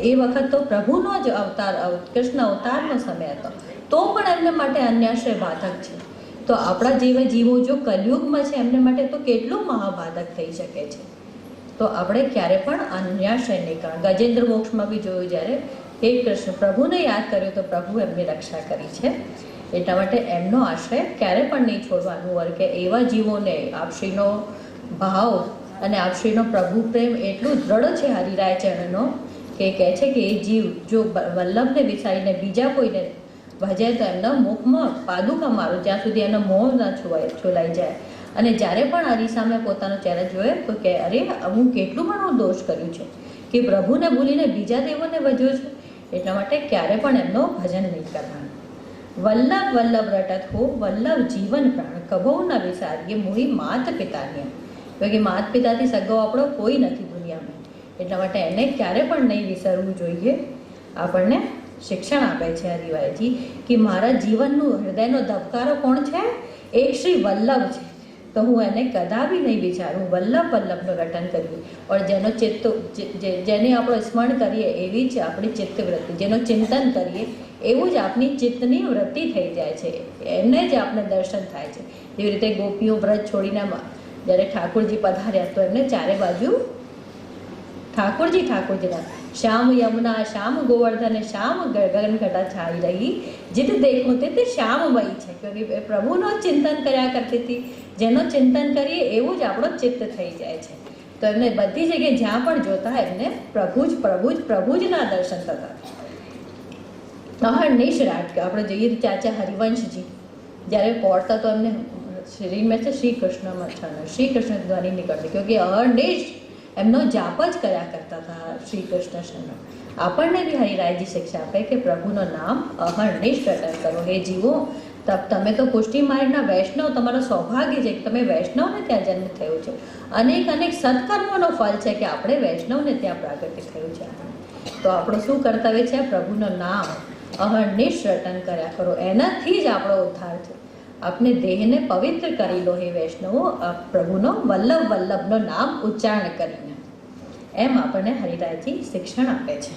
એ વખત તો પ્રભુનો જ અવતાર, કૃષ્ણ અવતારનો સમય હતો, તો પણ એમના માટે અન્યાશ્રય બાધક છે. તો આપણા જેવા જીવો જો કલયુગમાં છે એમને માટે તો કેટલું મહાબાધક થઈ શકે છે. તો આપણે ક્યારે પણ અન્યાશ્રય નહીં કરવા. ગજેન્દ્ર મોક્ષમાં બી જોયું, જ્યારે હે કૃષ્ણ પ્રભુને યાદ કર્યો તો પ્રભુ એમની રક્ષા કરી છે. એટલા માટે એમનો આશ્રય ક્યારે પણ નહીં છોડવાનું. વર્ગ કે એવા જીવોને આપશ્રીનો ભાવ અને આપશ્રીનો પ્રભુ પ્રેમ એટલું દ્રઢ છે હરિરાય ચરણનો, કે કહે છે કે એ જીવ જો વલ્લભને વિચારીને બીજા કોઈને ભજે તો એમના મુખમાં પાદુકા મારો, જ્યાં સુધી એનો મોહ ન છોલાઈ જાય. અને જ્યારે પણ અરીસામે પોતાનો ચહેરો જોયે તો કે અરે હું કેટલું પણ દોષ કર્યું છે કે પ્રભુને ભૂલીને બીજા દેવોને ભજ્યો છે. એટલા માટે ક્યારે પણ એમનો ભજન નહીં કરવાનું. વલ્લભ વલ્લભ રટત હો, વલ્લભ જીવન પ્રાણ, કભો ન વિસારીએ મોહી માત પિતાને. કે માત પિતાથી સગો આપણો કોઈ નથી દુનિયામાં. એટલા માટે એને ક્યારે પણ નહીં વિસરવું જોઈએ. આપણને શિક્ષણ આપે છે હરિભાઈજી કે મારા જીવનનું હૃદયનો ધબકારો કોણ છે? એક શ્રી વલ્લભ છે. તો હું એને કદાપી નહીં વિચારું. વલ્લભ વલ્લભનું રટન કરીએ. ઓર જેનો ચિત્ત, જેને આપણે સ્મરણ કરીએ એવી જ આપણી ચિત્તવૃત્તિ, જેનો ચિંતન કરીએ એવું જ આપણી ચિત્તની વૃત્તિ થઈ જાય છે, એમને જ આપણે દર્શન થાય છે. જેવી રીતે ગોપીઓ વ્રત છોડીને જ્યારે ઠાકોરજી પધાર્યા તો એમને ચારે બાજુ ઠાકોરજીના શ્યામ યમુના, શ્યામ ગોવર્ધન, શ્યામ ગગન ઘટા છાઈ રહી, જીત દેખું તે શ્યામમય છે. કે પ્રભુનો ચિંતન કર્યા કરતી હતી. જેનો ચિંતન કરીએ એવું જ આપણો ચિત્ત થઈ જાય છે. તો એમને બધી જગ્યાએ જ્યાં પણ જોતા એમને પ્રભુ જ ના દર્શન થતા. અહર્નિશ રાટ, આપણે જોઈએ ચાચા હરિવંશજી જ્યારે પહોંચતા તો એમને શરીરમાં છે શ્રી કૃષ્ણમાં શ્રી કૃષ્ણ ધ્વનિ નીકળતી, કે અહર્નિશ એમનો જાપ જ કર્યા કરતા હતા શ્રી કૃષ્ણ શરણ. આપણને બી હરિરાયજી શિક્ષા આપે કે પ્રભુનું નામ અહર્નિશ રટન કરો. હે જીવો, તમે તો પુષ્ટિ માર્ગના વૈષ્ણવ, તમારો સૌભાગ્ય છે કે તમે વૈષ્ણવને ત્યાં જન્મ થયો છે. અનેક સત્કર્મોનો ફળ છે કે આપણે વૈષ્ણવને ત્યાં પ્રાગટ્ય થયું છે. તો આપણું શું કર્તવ્ય છે? પ્રભુનું નામ અહર્નિશ રટન કર્યા કરો. એનાથી જ આપણો ઉદ્ધાર છે. આપણે દેહને પવિત્ર કરી લો હે વૈષ્ણવો, પ્રભુનો વલ્લભ વલ્લભનો નામ ઉચ્ચારણ કરીને. એમ આપણને હરિરાયજી શિક્ષણ આપે છે.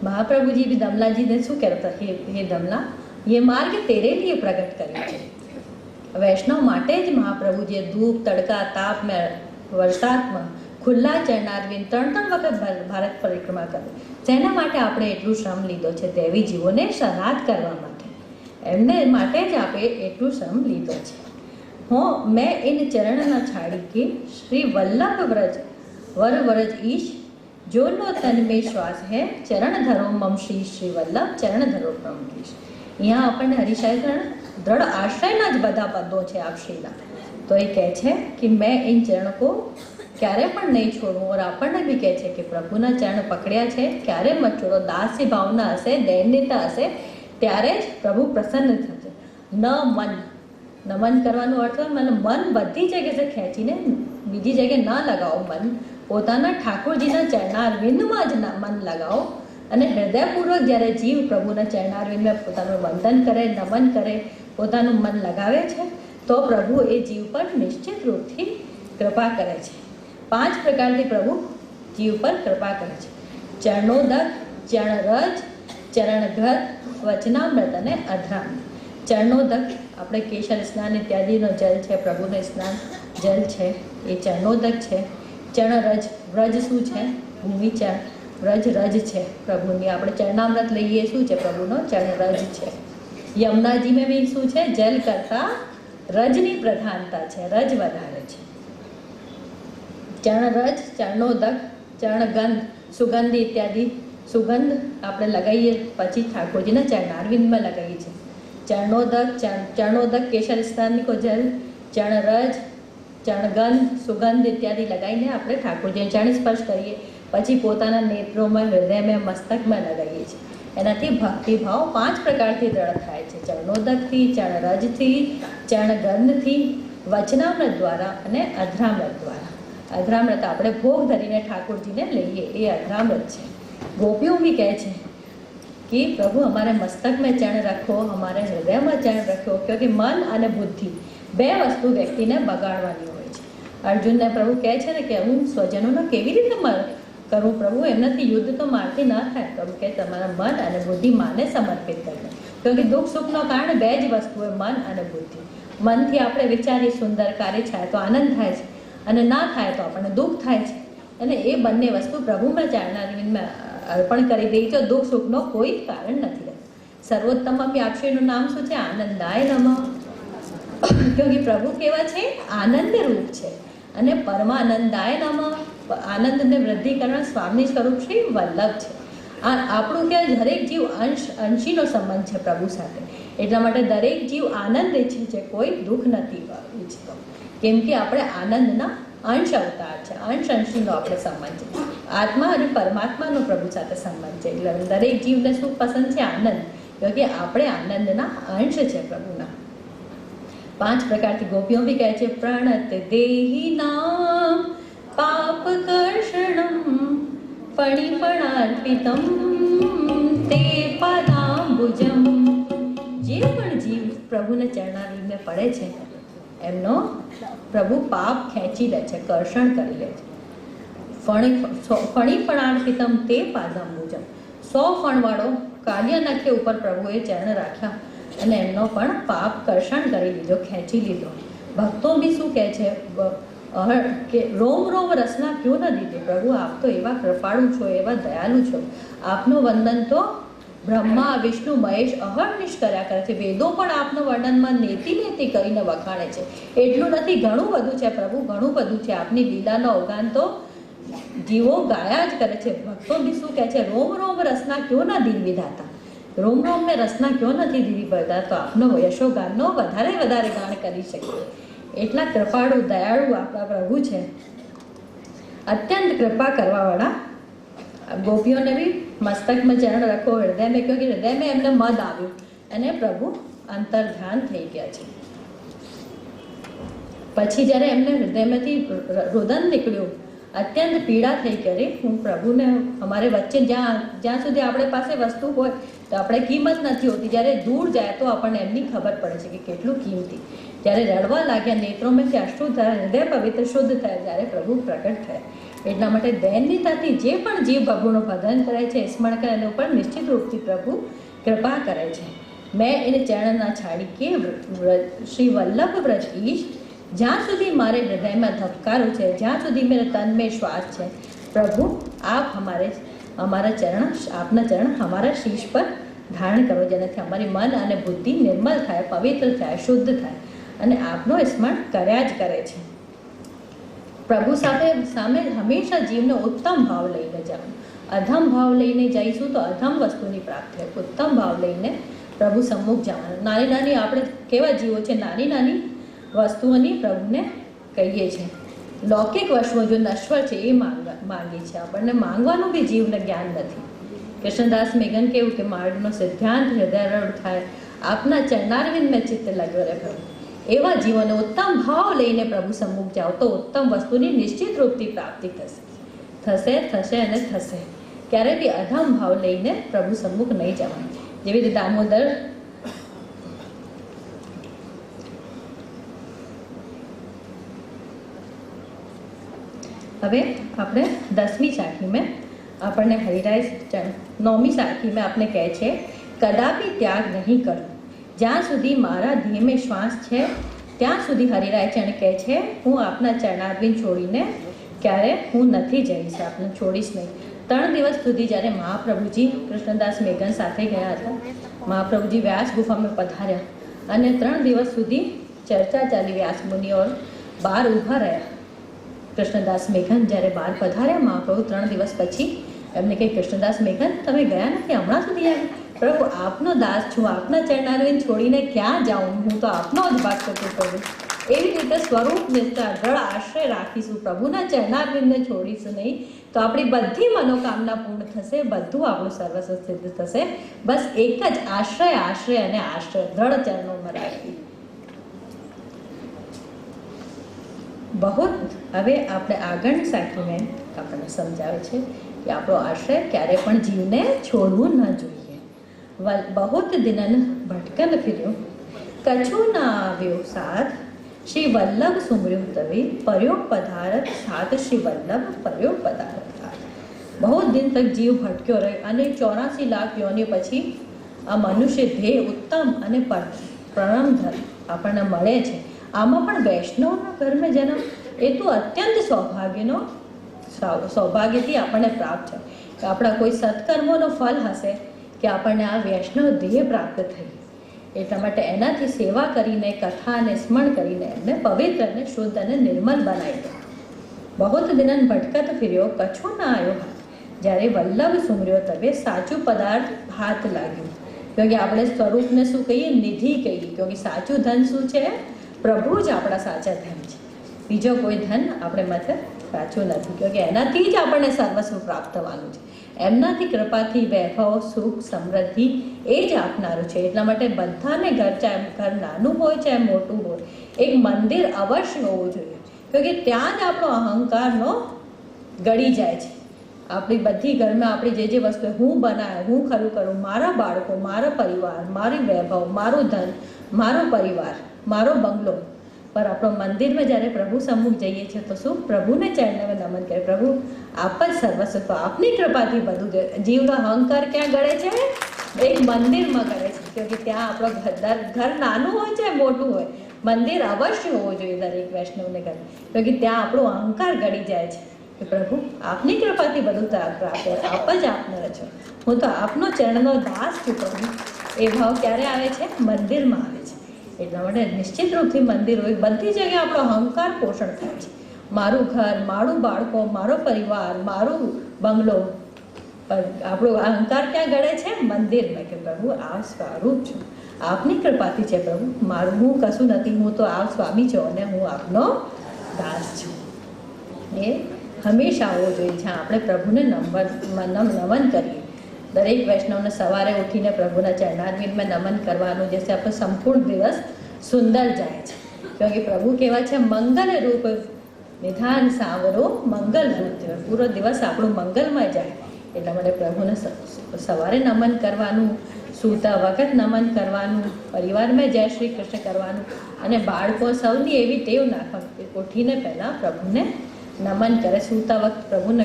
महाप्रभु जी भी दमला जी ने શું કહેતા? હે દમલા, ये मार्ग तेरे लिए प्रकट કર્યો છે. વૈષ્ણવ માટે જ મહાપ્રભુજીએ ધૂપ, તડકા, તાપમાં, વરસાદમાં ખુલ્લા ચરણારવિંદ 3 વખત ભારત પરિક્રમા કરી. જેના માટે આપણે એટલું શ્રમ લીધો છે દેવી જીવોને સનાથ કરવા માટે. એમને માટે જ આપણે એટલું શ્રમ લીધો છે. મેં ઇન ચરણ ન છાડી કે શ્રી વલ્લભ વ્રજ વર વરજ ઈશ, જોનો તન में શ્વાસ है, ચરણ ધરો મમ શ્રી વલ્લભ, ચરણ ધરો પ્રમકીશ. અહીંયા આપણને હરિશાસ્ત્રણ દ્રઢ આશ્રયના જ બધા પદો છે આપશ્રીના. તો એ કહે છે કે મેં ઇન ચરણ કો ક્યારે પણ નહીં છોડું. ઓર આપણને બી કહે છે કે પ્રભુના ચરણ પકડ્યા છે ક્યારે મત છોડો. દાસી ભાવના હશે, દૈન્યતા હશે, ત્યારે જ પ્રભુ પ્રસન્ન થશે. નમન કરવાનો અર્થ મને મન બધી જગ્યાએ ખેંચીને બીજી જગ્યાએ ના લગાવો. મન પોતાના ઠાકોરજીના ચરણારવિંદમાં જ મન લગાવો. અને હૃદયપૂર્વક જ્યારે જીવ પ્રભુના ચરણારવિંદમાં પોતાનું વંદન કરે, નમન કરે, પોતાનું મન લગાવે છે, તો પ્રભુ એ જીવ પર નિશ્ચિત રૂપથી કૃપા કરે છે. 5 પ્રકારથી પ્રભુ જીવ પર કૃપા કરે છે. ચરણોદક, ચરણરજ, ચરણઘ્રત, વચનામૃત અને અધ્રામ. ચરણોદક આપણે કેશર સ્નાન ઇત્યાદિનો જલ છે, પ્રભુનું સ્નાન જલ છે, એ ચરણોદક છે. ચરણરજ, વ્રજ શું છે? ભૂમિચરણ. વ્રજ રજ છે પ્રભુની. આપણે ચરણામૃત લઈએ શું છે? પ્રભુનો ચરણરજ છે. યમુનાજીમાં બી શું છે? જલ કરતા રજની પ્રધાનતા છે, રજ વધારે છે. ચરણરજ, ચરણોદક, ચરણગંધ, સુગંધ ઇત્યાદિ સુગંધ આપણે લગાવીએ પછી ઠાકોરજીના ચરણારવિંદમાં લગાવીએ છીએ. ચરણોદક કેસર સ્નાનિકો જલ, ચરણરજ, ચરણગંધ, સુગંધ ઇત્યાદિ લગાવીને આપણે ઠાકોરજીને ચરણ સ્પર્શ કરીએ. પછી પોતાના નેત્રોમાં, હૃદયમાં, મસ્તકમાં લગાવીએ છીએ. એનાથી ભક્તિભાવ 5 પ્રકારથી દ્રઢ થાય છે: ચરણોદકથી, ચરણરજથી, ચરણગંધથી, વચનામૃત દ્વારા અને અધરામૃત દ્વારા. અધરામૃત આપણે ભોગ ધરીને ઠાકોરજીને લઈએ, એ અધરામૃત છે. ગોપીઓ બી કહે છે कि प्रभु हमारे मस्तक में चरण रखो, हमारे हृदय में चरण रखो, क्योंकि मन અને બુદ્ધિ 2 વસ્તુ વ્યક્તિને બગાડવાની હોય છે. અર્જુનને પ્રભુ કહે છે ને કે હું સ્વજનોનો કેવી રીતે કરું પ્રભુ, એમનાથી યુદ્ધ તો મારથી ન થાય. પ્રભુ કહે તમારા મન અને બુદ્ધિ માને સમર્પિત કરજો, ક્યોંકि દુઃખ સુખનો કારણ 2 જ વસ્તુ હોય, મન અને બુદ્ધિ. મનથી આપણે વિચારી સુંદર કાર્ય થાય તો આનંદ થાય છે, અને ના થાય તો આપણને દુઃખ થાય છે. અને એ બંને વસ્તુ પ્રભુમાં ચારણારવિંદમાં અર્પણ કરી દઈએ તો દુઃખ સુખનો કોઈ કારણ નથી રહેતું. સર્વોત્તમ વ્યાક્ષીનું નામ શું છે? આનંદાય નમઃ. ક્યોંકि પ્રભુ કેવા છે? આનંદ રૂપ છે. અને પરમાનંદાય નમઃ, આનંદને વૃદ્ધિ કરવા સ્વામી સ્વરૂપ શ્રી વલ્લભ છે. આપણું કે દરેક જીવ અંશીનો સંબંધ છે પ્રભુ સાથે, એટલા માટે દરેક જીવ આનંદ ઈચ્છે છે, કોઈ દુઃખ નથી ઈચ્છતો. કેમ કે આપણે આનંદના અંશ અવતાર છે, અંશીનો આપણે સંબંધ છે. આત્મા અને પરમાત્માનો પ્રભુ સાથે સંબંધ છે. એટલે દરેક જીવને શું પસંદ છે? આનંદ. કે આપણે આનંદના અંશ છે પ્રભુના. 5 પ્રકારથી ગોપીઓ બી કહે છે: પ્રણત દેહી નામ પાપ કર્ષણમ ફણિફણાર્પિતમ તે પદાંબુજમ. જે પણ જીવ પ્રભુને ચરણારવિંદે પડે છે એમનો પ્રભુ પાપ ખેંચી લે છે, કર્ષણ કરી લે છે. ફણિફણાર્પિતમ તે પાદાંબુજમ. 100 ફણવાળો કાળિયા નખે ઉપર પ્રભુએ ચરણ રાખ્યા અને એમનો પણ પાપ કર્ષણ કરી લીધો, ખેંચી લીધો. ભક્તો બી શું કહે છે કે રોમ રોમ રસના ક્યું ન દીધે. પ્રભુ આપ તો એવા કૃપાળુ છો, એવા દયાલુ છો, આપનું વંદન તો બ્રહ્મા વિષ્ણુ મહેશ અહર્નિશ કર્યા કરે છે. વેદો પણ આપનું વર્ણનમાં નેતિ નેતિ કરીને વખાણે છે. એટલું નથી, ઘણું બધું છે પ્રભુ, ઘણું બધું છે. આપની લીલાનો અવગાન તો જીવો ગાયા જ કરે છે. ભક્તો બી શું કહે છે? રોમ રોમ રસના ક્યો ના દીન વિધાતા. રોમ રોમ મેં રસના ક્યો નથી દીધી પડતા, તો આપનો યશોગાનનો વધારે ગાન કરી શકીએ. એટલા કૃપાળુ દયાળુ આપણા પ્રભુ છે. અત્યંત કૃપા કરવાવાળા. ગોપીઓને બી મસ્તકમાં ચરણ રાખો, હૃદયમાં, ક્યોંકિ હૃદયમાં એમને મદ આવ્યું અને પ્રભુ અંતર ધ્યાન થઈ ગયા છે. પછી જ્યારે એમને હૃદયમાંથી રુદન નીકળ્યું, અત્યંત પીડા થઈ કરી, હું પ્રભુને અમારે વચ્ચે જ્યાં સુધી આપણે પાસે વસ્તુ હોય તો આપણે કિંમત નથી હોતી, જ્યારે દૂર જાય તો આપણને એમની ખબર પડે છે કે કેટલું કિંમતી. જ્યારે રડવા લાગ્યા, નેત્રોમાંથી અશ્રુ થયા, હૃદય પવિત્ર શુદ્ધ થયા, જ્યારે પ્રભુ પ્રકટ થયા. એટલા માટે દૈન્યતાથી જે પણ જીવ પ્રભુનું ભજન કરે છે, સ્મરણ કરે, એના ઉપર નિશ્ચિત રૂપથી પ્રભુ કૃપા કરે છે. મેં એને ચરણ ના છાડી કે શ્રી વલ્લભ વ્રજ ઈશ. જ્યાં સુધી મારે હૃદયમાં ધબકારો છે, જ્યાં સુધી મેરે તન મેં શ્વાસ છે, પ્રભુ આપ અમારા ચરણ, આપના ચરણ અમારા શીશ પર ધારણ કરો, જેનાથી અમારી મન અને બુદ્ધિ નિર્મલ થાય, પવિત્ર થાય, શુદ્ધ થાય અને આપનો સ્મરણ કર્યા જ કરે છે. પ્રભુ સામે હંમેશા જીવને ઉત્તમ ભાવ લઈને જવાનું. અધમ ભાવ લઈને જઈશું તો અધમ વસ્તુની પ્રાપ્તિ થાય. ઉત્તમ ભાવ લઈને પ્રભુ સમ્મુખ જવાનું. નાની નાની આપણે કેવા જીવો છે, નાની નાની વસ્તુઓની પ્રભુને કહીએ છીએ. લૌકિક વસ્તુઓ જો નશ્વર છે એ માંગીએ છીએ. આપણને માંગવાનું બી જીવને જ્ઞાન નથી. કૃષ્ણદાસ મેઘન કેવું કે માર્ગનો સિદ્ધાંત હૃદયરૂઢ થાય, આપના ચરણારવિંદ મેં ચિત્ત લગ્યો રહે પ્રભુ. એવા જીવોને ઉત્તમ ભાવ લઈને પ્રભુ સમ્મુખ જાઓ તો ઉત્તમ વસ્તુની નિશ્ચિત રૂપથી પ્રાપ્તિ થશે અને થશે. ક્યારે બી અધમ ભાવ લઈને પ્રભુ સમ્મુખ નહીં જવાનું. જેવી રીતે દામોદર હવે આપણે 10મી સાખી મેં આપણને હરિરાય 9મી સાખી મેં આપણે કહે છે કદાપી ત્યાગ નહીં કરું, જ્યાં સુધી મારા ધીમે શ્વાસ છે ત્યાં સુધી હરિરાય ચરણ કહે છે હું આપના ચરણારવિંદ છોડીને ક્યારે હું નથી જઈશ, આપને છોડીશ નહીં. 3 દિવસ સુધી જ્યારે મહાપ્રભુજી કૃષ્ણદાસ મેઘન સાથે ગયા હતા, મહાપ્રભુજી વ્યાસ ગુફામાં પધાર્યા અને 3 દિવસ સુધી ચર્ચા ચાલી. વ્યાસ મુનિઓ બહાર ઊભા રહ્યા. કૃષ્ણદાસ મેઘન જ્યારે બહાર પધાર્યા, મહાપ્રભુ 3 દિવસ પછી એમને કહે કૃષ્ણદાસ મેઘન તમે ગયા નથી, હમણાં સુધી આવ્યા? પ્રભુ આપનો દાસ છું, આપના ચરણારવિંદ છોડીને ક્યાં જાઉં, હું તો આપનો જ ભક્ત છું પ્રભુ. એવી રીતે સ્વરૂપ નિષ્ઠા દ્રઢ આશ્રય રાખીશું, પ્રભુના ચરણારવિંદને છોડીશું નહીં, તો આપણી બધી મનોકામના પૂર્ણ થશે, બધું આપણું સર્વસ્વ સિદ્ધ થશે. બસ એક જ આશ્રય, આશ્રય અને આશ્રય દ્રઢ ચરણોમાં રાખી. બહુ હવે આપણે આગળ સાખીને આપણને સમજાવે છે કે આપણો આશ્રય ક્યારે પણ જીવને છોડવું ન જોઈએ. બહુત દિનન ભટકન ફર્યો, કછું ના આવ્યો સાથ, શ્રી વલ્લભ સુમર્યું તવે, પર્યો પધારત સાથ, શ્રી વલ્લભ પર્યો પધારત સાથ. બહુ દિન તક જીવ ભટક્યો રહે અને 84 લાખ યોની પછી આ મનુષ્ય ધ્યેય ઉત્તમ અને પ્રણમધર આપણને મળે છે. આમાં પણ વૈષ્ણવના ઘરમાં જન્મ એ તો અત્યંત સૌભાગ્યથી આપણને પ્રાપ્ત છે કે આપણા કોઈ સત્કર્મોનો ફલ હશે કે આપણને આ વૈષ્ણવ દેહ પ્રાપ્ત થઈ. એટલા માટે એનાથી સેવા કરીને, કથા અને સ્મરણ કરીને એમને પવિત્ર અને શુદ્ધ અને નિર્મલ બનાવી દે. બહુત દિનન ભટકત ફર્યો, કછું ના આવ્યો હાથ, જ્યારે વલ્લભ સુમર્યો તવે સાચું પદાર્થ હાથ લાગ્યું. ક્યોંકि આપણે સ્વરૂપને શું કહીએ? નિધિ કહીએ. ક્યોંકि સાચું ધન શું છે? પ્રભુ જ આપણા સાચા ધન છે. બીજો કોઈ ધન આપણે માથે સાચું નથી, ક્યોંકि એનાથી જ આપણને સર્વસ્વ પ્રાપ્ત થવાનું છે. એમનાથી કૃપાથી વૈભવ, સુખ, સમૃદ્ધિ એ જ આપનારું છે. એટલા માટે બધાને ઘર, ચાહે ઘર નાનું હોય ચાહે મોટું હોય, એક મંદિર અવશ્ય હોવું જોઈએ. ક્યોંકિ ત્યાં જ આપણો અહંકારનો ગળી જાય છે. આપણી બધી ઘરમાં આપણી જે વસ્તુ હું બનાવે, હું ખરું કરું, મારા બાળકો, મારો પરિવાર, મારી વૈભવ, મારું ધન, મારો પરિવાર, મારો બંગલો, પર આપણો મંદિરમાં જ્યારે પ્રભુ સમ્મુખ જઈએ છીએ તો શું? પ્રભુને ચરણે નમન કરે. પ્રભુ આપ જ સર્વસ્વ, આપની કૃપાથી બધું. જીવનો અહંકાર ક્યાં ગળે છે? એક મંદિરમાં ગળે છે. ક્યોંકિ ત્યાં આપણો ઘર નાનું હોય છે મોટું હોય, મંદિર અવશ્ય હોવું જોઈએ દરેક વૈષ્ણવને ઘર. ક્યોંકિ ત્યાં આપણો અહંકાર ગળી જાય છે કે પ્રભુ આપની કૃપાથી બધું પ્રાપ્ત, આપ જ આપનાર છો, હું તો આપનો ચરણનો દાસ છું પ્રભુ. એ ભાવ ક્યારે આવે છે? મંદિરમાં આવે છે. એટલા માટે નિશ્ચિત રૂપથી મંદિર હોય, બધી જગ્યાએ આપણો અહંકાર પોષણ થાય છે. મારું ઘર, મારું બાળકો, મારો પરિવાર, મારું બંગલો, આપણો અહંકાર ક્યાં ગળે છે? મંદિરમાં. કે પ્રભુ આ સ્વરૂપ છું, આપની કૃપાથી છે પ્રભુ, મારું હું કશું નથી, હું તો આ સ્વામી છું અને હું આપનો દાસ છું. એ હંમેશા આવવો જોઈએ જ્યાં આપણે પ્રભુને નમન કરીએ. દરેક વૈષ્ણવને સવારે ઉઠીને પ્રભુના ચરણારવિંદમાં નમન કરવાનું, જેથી આપણો સંપૂર્ણ દિવસ સુંદર જાય છે. ક્યોંકિ પ્રભુ કેવા છે? મંગલ રૂપ નિધાન સાવરો મંગલ રૂપ. પૂરો દિવસ આપણું મંગલમય જાય. એટલા માટે પ્રભુને સવારે નમન કરવાનું, સૂતા વખત નમન કરવાનું, પરિવારમાં જય શ્રી કૃષ્ણ કરવાનું, અને બાળકો સૌની એવી ટેવ નાખવાની ઉઠીને પહેલાં પ્રભુને નમન કરે. સૂતા વખત પ્રભુને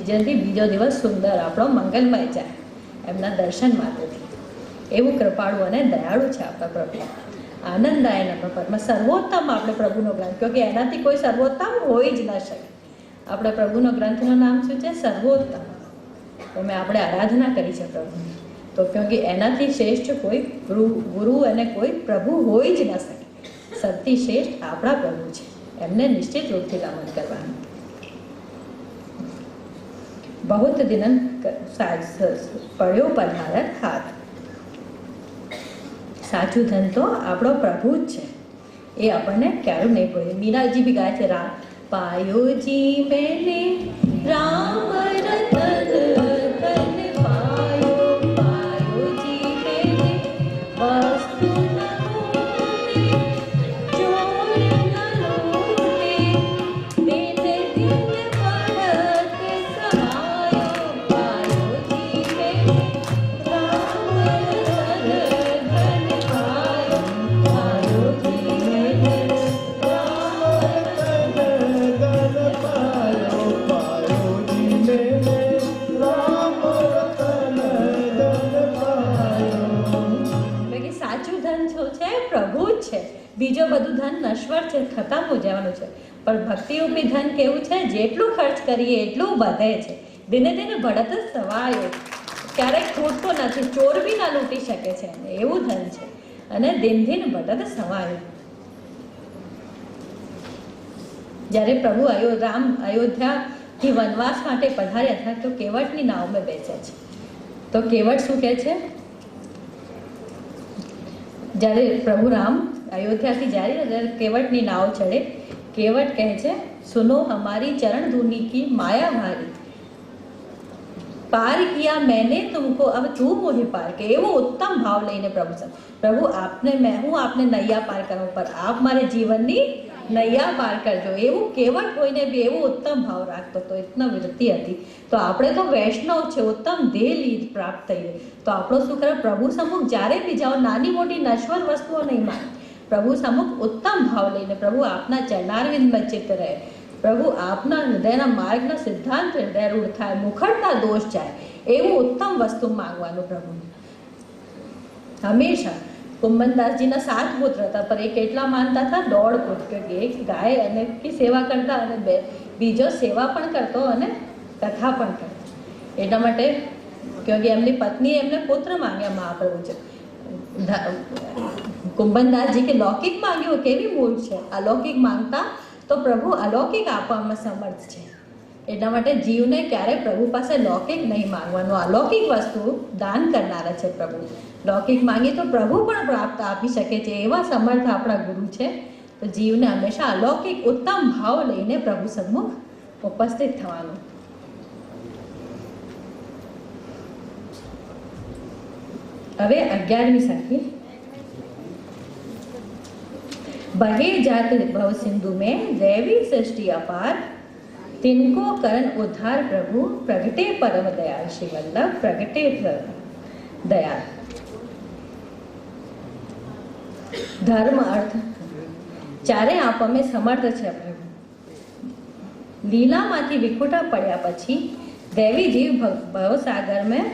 જેથી બીજો દિવસ સુંદર આપણો મંગલમય જાય એમના દર્શન માટેથી. એવું કૃપાળુ અને દયાળુ છે આપણા પ્રભુ. આનંદાય નમઃ પરમ. સર્વોત્તમ આપણે પ્રભુનો ગ્રંથ, ક્યોંકિ એનાથી કોઈ સર્વોત્તમ હોઈ જ ન શકે. આપણા પ્રભુનો ગ્રંથનું નામ શું છે? સર્વોત્તમ. તમે આપણે આરાધના કરી છે પ્રભુની, તો ક્યોંકિ એનાથી શ્રેષ્ઠ કોઈ ગુરુ અને કોઈ પ્રભુ હોઈ જ ન શકે. સૌથી શ્રેષ્ઠ આપણા પ્રભુ છે, એમને નિશ્ચિત રૂપથી નમન કરવાનું. બહુત દિનન પડ્યો પધારત હાથ. સાચું ધન તો આપણો પ્રભુ જ છે, એ આપણને ક્યારું નહીં ભૂલે. મીરાજી બી ગાય છે, રામ પાયોજી મેને રામ રતન ધન પાયો, પાયોજી મેને વસ્તુ બીજો બધું ધન નશ્વર છે, ખતમ હો જવાનું છે. પણ ભક્તિરૂપી ધન કેવું છે? જેટલું ખર્ચ કરીએ એટલું વધે છે. દિને દિને ભળત જ સવાયો, ક્યારેક ખૂટતો નથી, ચોર બી ના લૂંટી શકે છે, એવું ધન છે. અને દિન દિન ભળત સવાયો. જ્યારે પ્રભુ રામ અયોધ્યાથી વનવાસ માટે પધાર્યા હતા તો કેવટની નાવમાં બેસ્યા છે. તો કેવટ શું કહે છે? જ્યારે પ્રભુ રામ અયોધ્યાથી જાય ત્યારે કેવટની નાવ ચડે, કેવટ કહે છે, સુનો હમારી ચરણ ધૂની કી માયા ભારી, પાર કિયા मैंने तुमको अब तू मुझे पार કે એવો ઉત્તમ ભાવ લઈને પ્રભુ આપને હું આપને નૈયા પાર કરું, પર આપ મારે જીવનની નૈયા પાર કરજો, એવું કેવટ કોઈને બી એવો ઉત્તમ ભાવ રાખતો તો એટલા વૃત્તિ હતી. તો આપણે તો વૈષ્ણવ છે, ઉત્તમ દેહ લીધ પ્રાપ્ત થઈએ તો આપણો શું કરે, પ્રભુ સમ્મુખ જ્યારે બી જાઓ નાની મોટી નશ્વર વસ્તુઓ નહીં માને, પ્રભુ સમ્મુખ ઉત્તમ ભાવ લઈને પ્રભુ આપના ચરણારવિંદમાં ચિત્ત રહે, પ્રભુ આપના હૃદયના માર્ગના સિદ્ધાંત હૃદયરૂઢ થાય, મુખડતા દોષ જાય, એવું ઉત્તમ વસ્તુ માંગવાનું પ્રભુ હંમેશા. કુંભનદાસજીના 7 પુત્ર હતા, પર એક એટલા માનતા હતા 1.5 પુત્ર, કે એક ગાય અને की સેવા કરતા અને બીજો સેવા પણ કરતો અને કથા પણ કરતો. એટલા માટે કે એમની પત્નીએ એમને પુત્ર માંગ્યા મહાપ્રભુ છે. કુંભનદાસજી કે લૌકિક માંગ્યો, કેવી મૂળ છે, અલૌકિક માંગતા તો પ્રભુ અલૌકિક આપવામાં સમર્થ છે. એટલા માટે જીવને ક્યારે પ્રભુ પાસે લૌકિક નહીં માંગવાનું, અલૌકિક વસ્તુ દાન કરનારા છે પ્રભુ. લૌકિક માંગીએ તો પ્રભુ પણ પ્રાપ્ત આપી શકે છે, એવા સમર્થ આપણા ગુરુ છે. તો જીવને હંમેશા અલૌકિક ઉત્તમ ભાવ લઈને પ્રભુ સન્મુખ ઉપસ્થિત થવાનું. હવે 11મી સખી. बहे जात भव सिंधु में दैवी सृष्टि अपार, तिनको करण उद्धार प्रभु प्रगटे परम दयाल, श्री वल्लभ प्रगटे दयाल. ધર્મ અર્થ ચારે આપવામાં સમર્થ છે પ્રભુ. લીલામાંથી વિખુટા પડ્યા પછી દેવી જીવ ભવસાગરમાં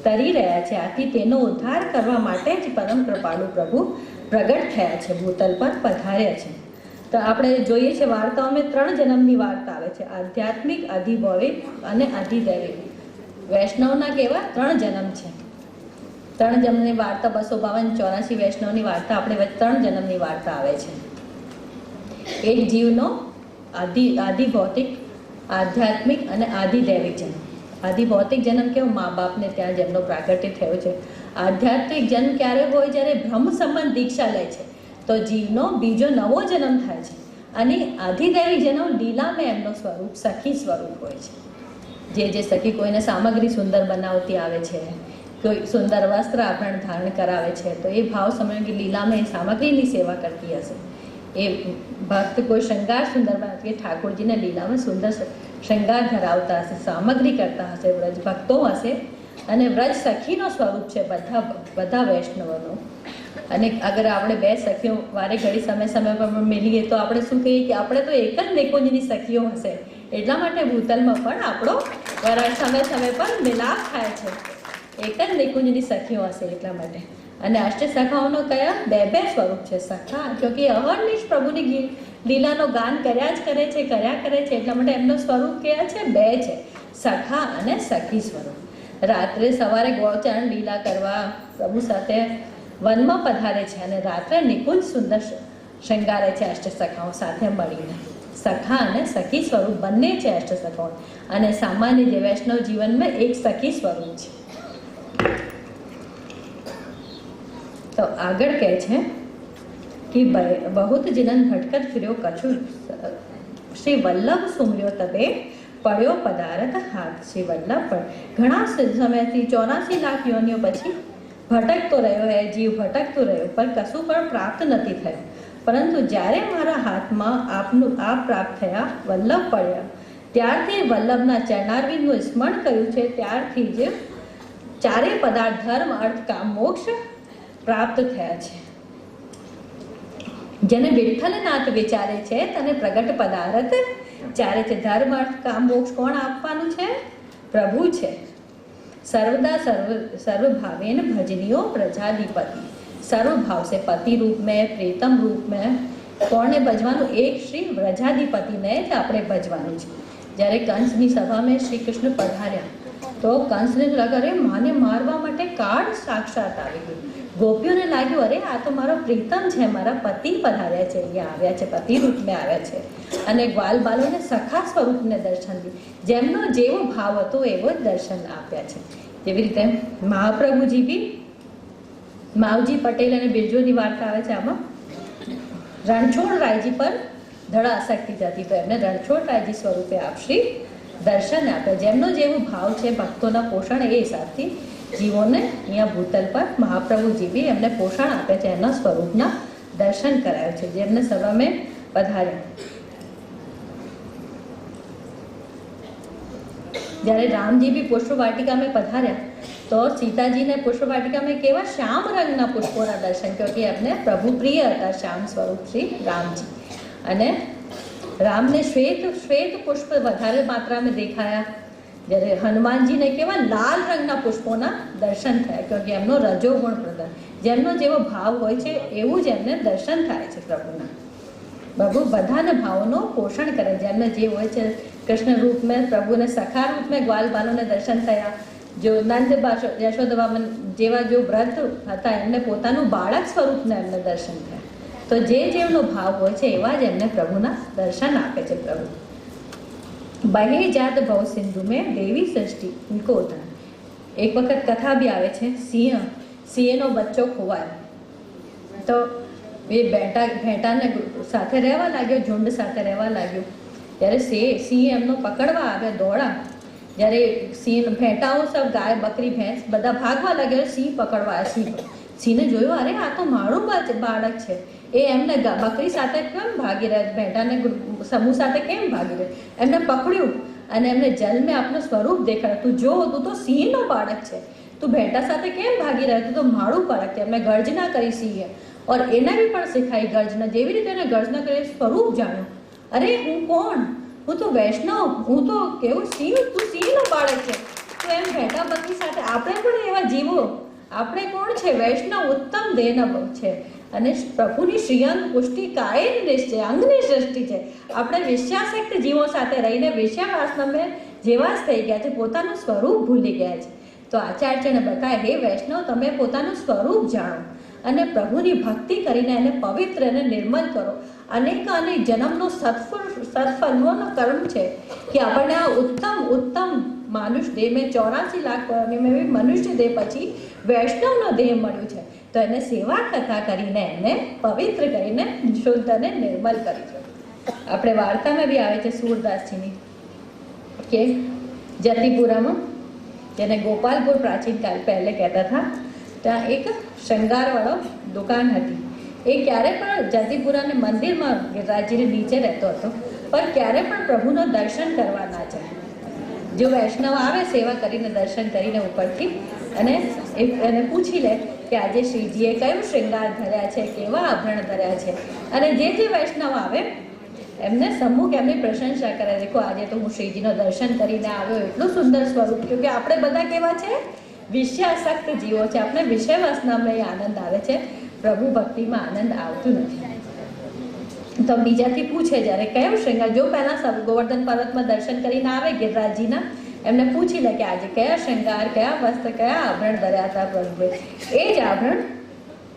તરી રહ્યા છે, આથી તેનો ઉદ્ધાર કરવા માટે જ પરમ કૃપાળુ પ્રભુ પ્રગટ થયા છે, ભૂતલ પર પધાર્યા છે. તો આપણે જોઈએ છે વાર્તાઓમાં 3 જન્મની વાર્તા આવે છે, આધ્યાત્મિક, અધિભૌતિક અને અધિદૈવિક. વૈષ્ણવના કેવા 3 જન્મ છે. 3 જન્મની વાર્તા 252 84 વૈષ્ણવની વાર્તા આપણે 3 જન્મની વાર્તા આવે છે. એક જીવનો આધિભૌતિક, આધ્યાત્મિક અને આધિદૈવિક જન્મ. આધિભૌતિક જન્મ કેવો, મા બાપને ત્યાં જેમનો પ્રાગટ્ય થયો છે. આધ્યાત્મિક જન્મ ક્યારે હોય, જ્યારે બ્રહ્મ સંબંધ દીક્ષા લે છે તો જીવનો બીજો નવો જન્મ થાય છે. અને આધિદૈવિક જન્મ લીલામાં એમનો સ્વરૂપ સખી સ્વરૂપ હોય છે. જે સખી કોઈને સામગ્રી સુંદર બનાવતી આવે છે, કોઈ સુંદર વસ્ત્ર આભરણ ધારણ કરાવે છે, તો એ ભાવ સમય કે લીલામાં એ સામગ્રીની સેવા કરતી હશે. એ ભક્ત કોઈ શૃંગાર સુંદર બનાવતી, ઠાકોરજીને લીલામાં સુંદર શૃંગાર ધરાવતા હશે, સામગ્રી કરતા હશે, વ્રજ ભક્તો હશે. અને વ્રજ સખીનો સ્વરૂપ છે બધા વૈષ્ણવોનો. અને અગર આપણે 2 સખીઓ વારે ઘડી સમય પર મિલીએ તો આપણે શું કહીએ કે આપણે તો એક જ નિકુંજની સખીઓ હશે. એટલા માટે ભૂતલમાં પણ આપણો સમય પર મિલાપ થાય છે, એક જ નિકુંજની સખીઓ હશે એટલા માટે. અને અષ્ટ સખાઓનો કયા 2 સ્વરૂપ છે. સખા ક્યોંકિ અહર્નિશ પ્રભુની લીલાનો ગાન કર્યા કરે છે, એટલા માટે એમનો સ્વરૂપ કયા છે 2 છે, સખા અને સખી સ્વરૂપ. રાત્રે સવારે ગોચરણ લીલા કરવા પ્રભુ સાથે વનમાં પધારે છે અને રાત્રે નિકુંજ સુંદર શૃંગારે છે અષ્ટ સખાઓ સાથે મળીને. સખા અને સખી સ્વરૂપ બંને છે અષ્ટ સખાઓ. અને સામાન્ય જે વૈષ્ણવ જીવનમાં એક સખી સ્વરૂપ છે. તો આગળ કહે છે કે બહુત જનન ભટકત ફિર્યો કછુ, શ્રી વલ્લભ સુમર્યો તબે પડ્યો પદારથ હાથ. શ્રી વલ્લભ પર ઘણા સમયથી 84 લાખ યોનિઓ પછી ભટકતો રહ્યો હે, જીવ ભટકતો રહ્યો, પણ કશું પણ પ્રાપ્ત નથી થયું. પરંતુ જ્યારે મારા હાથમાં આપ પ્રાપ્ત થયા, વલ્લભ પડ્યા, ત્યારથી વલ્લભના ચરણારવિંદનું સ્મરણ કર્યું છે, ત્યારથી જ ચારે પદાર્થ ધર્મ, અર્થ, કામ, મોક્ષ પ્રાપ્ત થયા છે. જેને વિઠ્ઠલનાથ વિચારે છે તને પ્રગટ પદાર્થ ચારે છે. ધર્મ, અર્થ, કામ, મોક્ષ કોણ આપવાનું છે? પ્રભુ છે. सर्वदा सर्वभावेन भजनियो प्रजाधिपति. सर्वभाव से पति रूप में, प्रीतम रूप में કોને ભજવાનું? એક શ્રી વ્રજાધિપતિને જ આપણે ભજવાનું છે. જ્યારે કંસની સભામાં શ્રી કૃષ્ણ પધાર્યા તો કંસને લાગે માને મારવા માટે કાળ સાક્ષાત આવી ગયું. ગોપીઓને લાગ્યું અરે આ તો મારો પ્રીતમ છે, મારા પતિ પધાર્યા છે, અહીંયા આવ્યા છે, પતિ રૂપમાં આવ્યા છે. અને ગ્વાલ બાલોને સખા સ્વરૂપને દર્શન દીધું. જેમનો જેવો ભાવ હતો એવો જ દર્શન આપ્યા છે. જેવી રીતે મહાપ્રભુજી બી માવજી પટેલ અને બિરજુની વાર્તા આવે છે આમાં. રણછોડ રાયજી પર ધડા આસક્તિ હતી, તો એમને રણછોડ રાયજી સ્વરૂપે આપશ્રી દર્શન આપે. જેમનો જેવો ભાવ છે ભક્તોના પોષણ, એ હિસાબથી જીવોને અહીંયા ભૂતલ પર મહાપ્રભુજી બી એમને પોષણ આપે છે, એમના સ્વરૂપના દર્શન કરાવે છે, જેમને સભામે પધાર્યા. જ્યારે રામજી બી પુષ્પ વાટિકામાં પધાર્યા તો સીતાજીને પુષ્પ વાટિકામાં કેવા શ્યામ રંગના પુષ્પોના દર્શન, કે એમને પ્રભુ પ્રિય હતા શ્યામ સ્વરૂપ શ્રી રામજી. અને રામને શ્વેત પુષ્પ વધારે માત્રામાં દેખાયા, જ્યારે હનુમાનજીને કેવા લાલ રંગના પુષ્પોના દર્શન થયા, કે એમનો રજોગુણ પ્રધાન, જેમનો જેવો ભાવ હોય છે એવું જ એમને દર્શન થાય છે પ્રભુના. પ્રભુ બધાના ભાવોનો પોષણ કરે, જેમને જે હોય છે. કૃષ્ણ રૂપ મેં પ્રભુને સખા રૂપ મેં ગ્વાલ બાલોને દર્શન થયા. જો નંદ યશોદા જેવા જો વ્રત હતા એમને પોતાનું બાળક સ્વરૂપને એમને દર્શન થયા. તો જે જેમનો ભાવ હોય છે એવા જ એમને પ્રભુના દર્શન આપે છે પ્રભુ. બહે જાત ભવ સિંધુ મેં દેવી સૃષ્ટિ ઇनको ઉદાહરણ. એક વખત કથા બી આવે છે, સિંહનો બચ્ચો ખોવાયો, તો એ ભેંટાને સાથે રહેવા લાગ્યો, ઝુંડ સાથે રહેવા લાગ્યો. ત્યારે સિંહ એમનો પકડવા આવ્યા, દોડા. જ્યારે ભેંટાઓ સબ ગાય બકરી ભેંસ બધા ભાગવા લાગ્યા, સિંહ પકડવા આવ્યા. સિંહને જોયું, અરે આ તો મારું બાળક છે, એ એમને બકરી સાથે કેમ ભાગી રહ્યા, ભેંટાને સમૂહ સાથે કેમ ભાગી રહ્યા. એમને પકડ્યું અને એમને જલ મેં આપનું સ્વરૂપ દેખાડ્યું. તું જો, તું તો સિંહનો બાળક છે, તું ભેંટા સાથે કેમ ભાગી રહ્યા, તું તો મારું બાળક છે. એમને ગર્જના કરી સિંહે, ઓર એને બી પણ શીખાઈ ગર્જના. જેવી રીતે એને ગર્જના કરી સ્વરૂપ જાણ્યું, અરે હું કોણ, હું તો વૈષ્ણવ, હું તો કેવું સિંહ, તું સિંહનો બાળક છે. તો એમ ભેંટા બકરી સાથે આપણે પણ એવા જીવો, આપણે કોણ છે, વૈષ્ણવ ઉત્તમ દેહના છે. અને પ્રભુની શ્રીઅંગ પુષ્ટિ કાયન નિશ્ચય અંગની સૃષ્ટિ છે. આપણે વિષયાસક્ત જીવો સાથે રહીને વિષયાવાસનામાં જેવા જ થઈ ગયા છે, પોતાનું સ્વરૂપ ભૂલી ગયા છે. તો આચાર્યને બતાવે, હે વૈષ્ણવ, તમે પોતાનું સ્વરૂપ જાણો અને પ્રભુની ભક્તિ કરીને એને પવિત્ર અને નિર્મલ કરો. અનેક જન્મનો સત્ફળનો કર્મ છે કે આપણને આ ઉત્તમ મનુષ્ય દેહ મેં 84 લાખ મેં મનુષ્ય દેહ પછી વૈષ્ણવનો દેહ મળ્યો છે. તો એને સેવા કથા કરીને એને પવિત્ર કરીને શુદ્ધ અને નિર્મલ કરી છે. આપણે વાર્તામાં બી આવે છે સૂરદાસજીની, કે જતીપુરામાં, જેને ગોપાલપુર પ્રાચીન કાળ પહેલે કહેતા હતા, ત્યાં એક શૃંગારવાળો દુકાન હતી. એ ક્યારે પણ જતીપુરાને મંદિરમાં ગિરિરાજજીને નીચે રહેતો હતો, પણ ક્યારે પણ પ્રભુનો દર્શન કરવા ના જાય. જો વૈષ્ણવ આવે સેવા કરીને દર્શન કરીને ઉપરથી, અને એને પૂછી લે કે આજે શ્રીજીએ કયું શૃંગાર ધર્યા છે, કેવા આભરણ ધર્યા છે. અને જે વૈષ્ણવ આવે એમને સમ્મુખ એમની પ્રશંસા કરે, દેખો આજે તો હું શ્રીજીનો દર્શન કરીને આવ્યો, એટલું સુંદર સ્વરૂપ. કે આપણે બધા કેવા છે, વિષયાસક્ત જીવો છે, આપણે વિષય વાસનામાં આનંદ આવે છે, પ્રભુ ભક્તિમાં આનંદ આવતું નથી. તો બીજાથી પૂછે જ્યારે કયો શૃંગાર, જો પહેલા ગોવર્ધન પર્વતમાં દર્શન કરીને આવે ગિરિરાજજીના, એમને પૂછી લે કે આજે કયા શૃંગાર, કયા વસ્ત્ર, કયા આભરણ ધર્યા હતા પ્રભુએ. એ જ આભરણ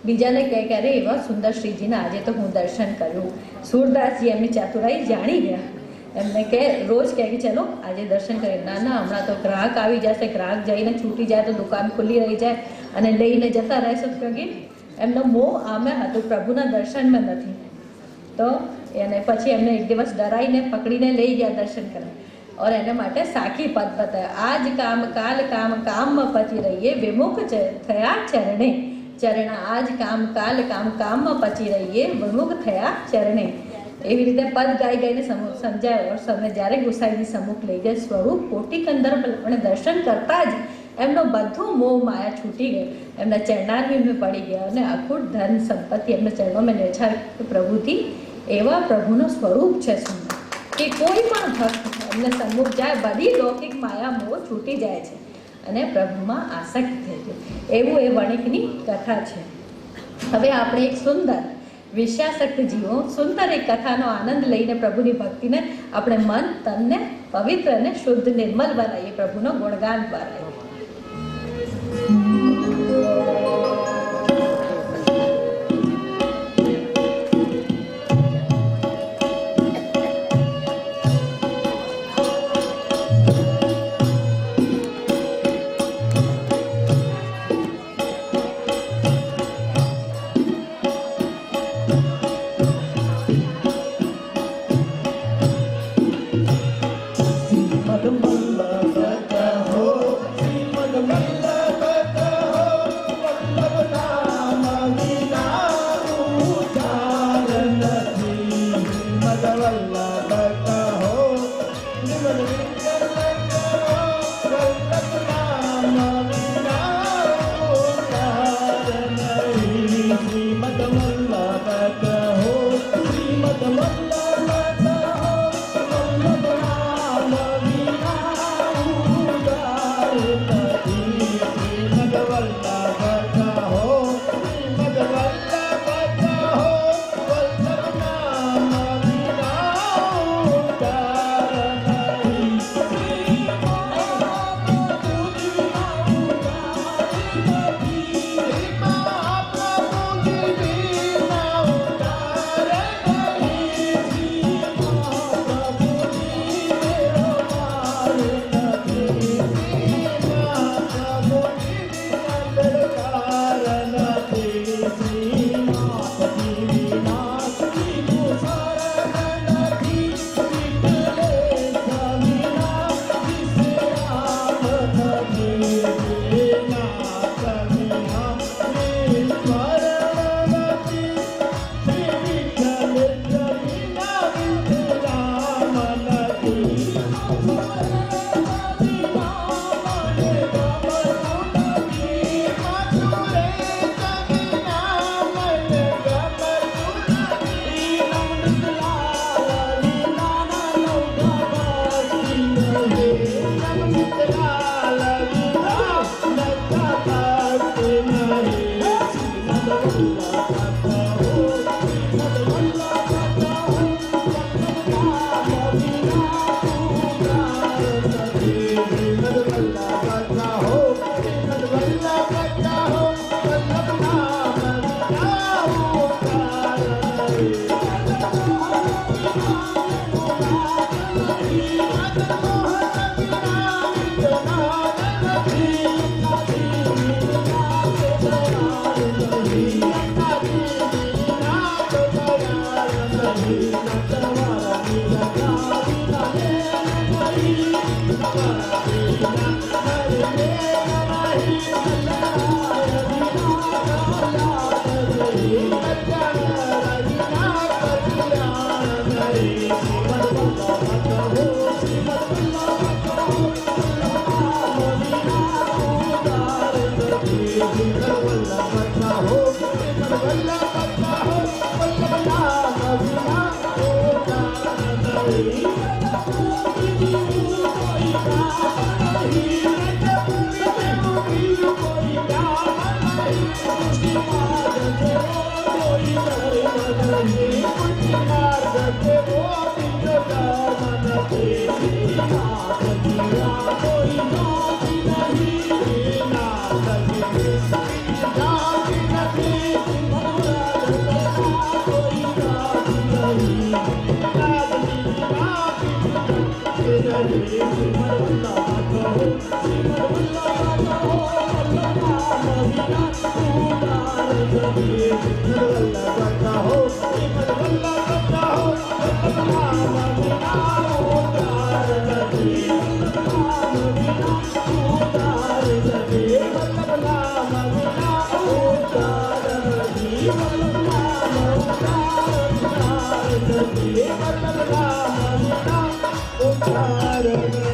બીજાને કહે કે અરે એવા સુંદર શ્રીજીના આજે તો હું દર્શન કર્યું. સૂરદાસજી એમની ચાતુરાઈ જાણી ગયા. એમને કે રોજ કહે કે ચલો આજે દર્શન કરીએ. ના હમણાં તો ગ્રાહક આવી જશે, ગ્રાહક જઈને છૂટી જાય તો દુકાન ખુલ્લી રહી જાય અને લઈને જતા રહેશે. કે એમનો મોહ આમે હતું, પ્રભુના દર્શનમાં નથી. તો એને પછી એમને એક દિવસ ડરાઈને પકડીને લઈ ગયા દર્શન કરવા. और એના માટે સાખી પદ બતાવ્યા, આજ કામ કાલ કામ કામમાં પચી રહીએ, વિમુખ થયા ચરણે ચરણા. આજ કામ કાલ કામ કામમાં પચી રહીએ, વિમુખ થયા ચરણે. એવી રીતે પદ ગાઈ ગાઈને સમજાય. સમય જ્યારે ગુસાઈની સમ્મુખ લઈ ગયા, સ્વરૂપ કોટી કંદર પણ દર્શન કરતા જ એમનો બધું મોહ માયા છૂટી ગયો, એમના ચરણારવિંદમાં પડી ગયા અને અખૂટ ધન સંપત્તિ એમના ચરણોમાં નેછાર પ્રભુથી. એવા પ્રભુનું સ્વરૂપ છે સુંદર, કે કોઈ પણ ભક્ત એમને સમ્મુખ જાય, બધી લૌકિક માયા મોહ છૂટી જાય છે અને પ્રભુમાં આસક્ત થઈ જાય. એવું એ વણિકની કથા છે. હવે આપણે એક સુંદર વિષયાસક્ત જીવો સુંદર એક કથાનો આનંદ લઈને પ્રભુની ભક્તિને આપણે મન તનને પવિત્ર અને શુદ્ધ નિર્મલ બનાવીએ, પ્રભુનો ગુણગાન દ્વારા. Thank you.